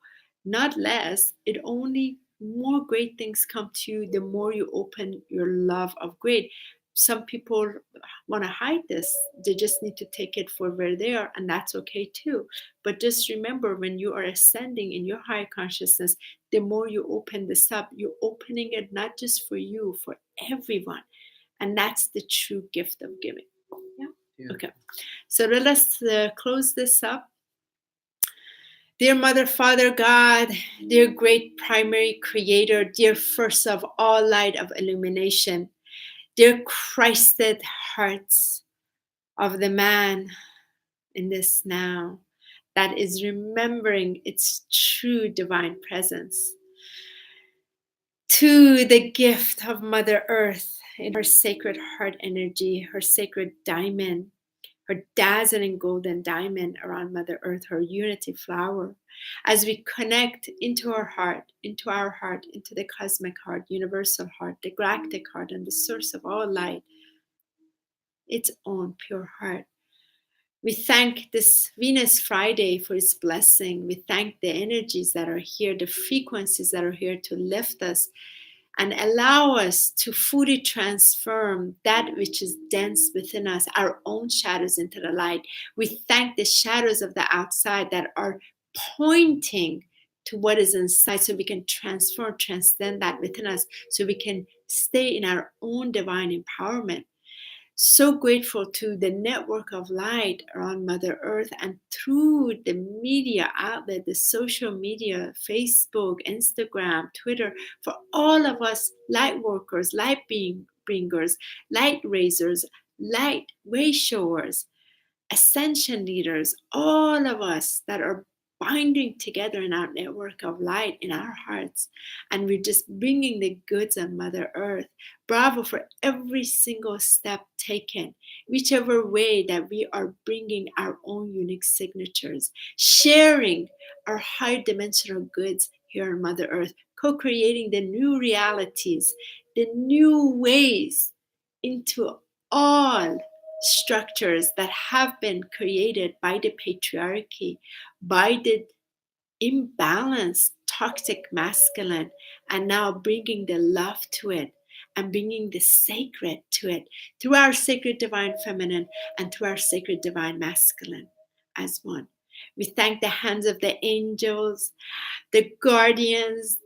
not less. It only more great things come to you the more you open your love of great. Some people want to hide this. They just need to take it for where they are, and that's okay too. But just remember, when you are ascending in your higher consciousness, the more you open this up, you're opening it not just for you, for everyone. And that's the true gift of giving. Yeah. Okay. So let's close this up. Dear Mother, Father, God, dear great primary creator, dear first of all light of illumination, dear Christed hearts of the man in this now that is remembering its true divine presence, to the gift of Mother Earth in her sacred heart energy, her sacred diamond, her dazzling golden diamond around Mother Earth, her unity flower, as we connect into our heart, into the cosmic heart, universal heart, the galactic heart, and the source of all light, its own pure heart. We thank this Venus Friday for its blessing. We thank the energies that are here, the frequencies that are here to lift us and allow us to fully transform that which is dense within us, our own shadows, into the light. We thank the shadows of the outside that are pointing to what is inside, so we can transcend that within us, so we can stay in our own divine empowerment. So grateful to the network of light around Mother Earth, and through the media outlet, the social media, Facebook, Instagram, Twitter, for all of us light workers, light bringers, light raisers, light way showers, Ascension leaders, all of us that are binding together in our network of light in our hearts, and we're just bringing the goods of Mother Earth. Bravo for every single step taken, whichever way that we are bringing our own unique signatures, sharing our high dimensional goods here on Mother Earth, co-creating the new realities, the new ways into all structures that have been created by the patriarchy, by the imbalanced toxic masculine, and now bringing the love to it and bringing the sacred to it through our sacred divine feminine and through our sacred divine masculine as one. We thank the hands of the angels, the guardians,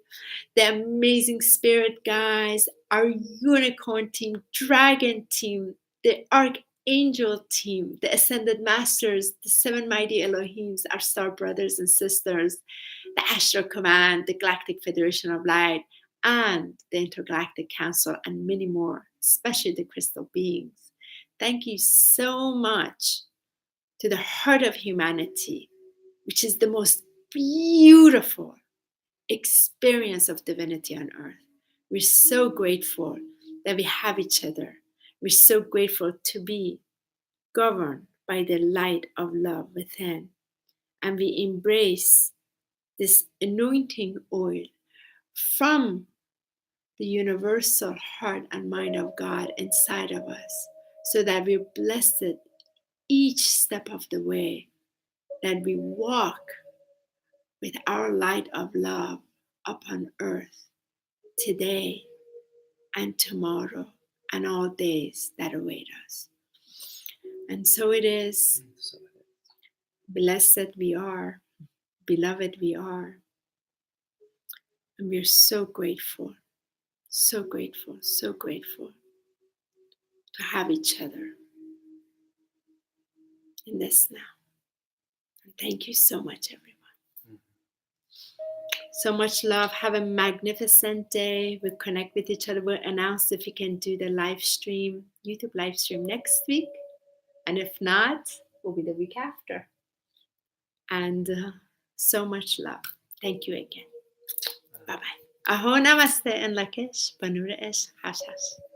the amazing spirit guides, our unicorn team, dragon team, the archangel team, the ascended masters, the seven mighty Elohims, our star brothers and sisters, the Astral Command, the Galactic Federation of Light, and the Intergalactic Council, and many more, especially the crystal beings. Thank you so much to the heart of humanity, which is the most beautiful experience of divinity on earth. We're so grateful that we have each other. We're so grateful to be governed by the light of love within. And we embrace this anointing oil from the universal heart and mind of God inside of us, so that we're blessed each step of the way, that we walk with our light of love upon earth today and tomorrow and all days that await us. And so it is. So Blessed we are, beloved we are. And we're so grateful, so grateful, so grateful to have each other in this now. And thank you so much, everyone. So much love. Have a magnificent day. We'll connect with each other. We'll announce if we can do the live stream, YouTube live stream next week. And if not, will be the week after. And so much love. Thank you again. Bye-bye. Aho namaste and lakesh, banura ish, hash hash.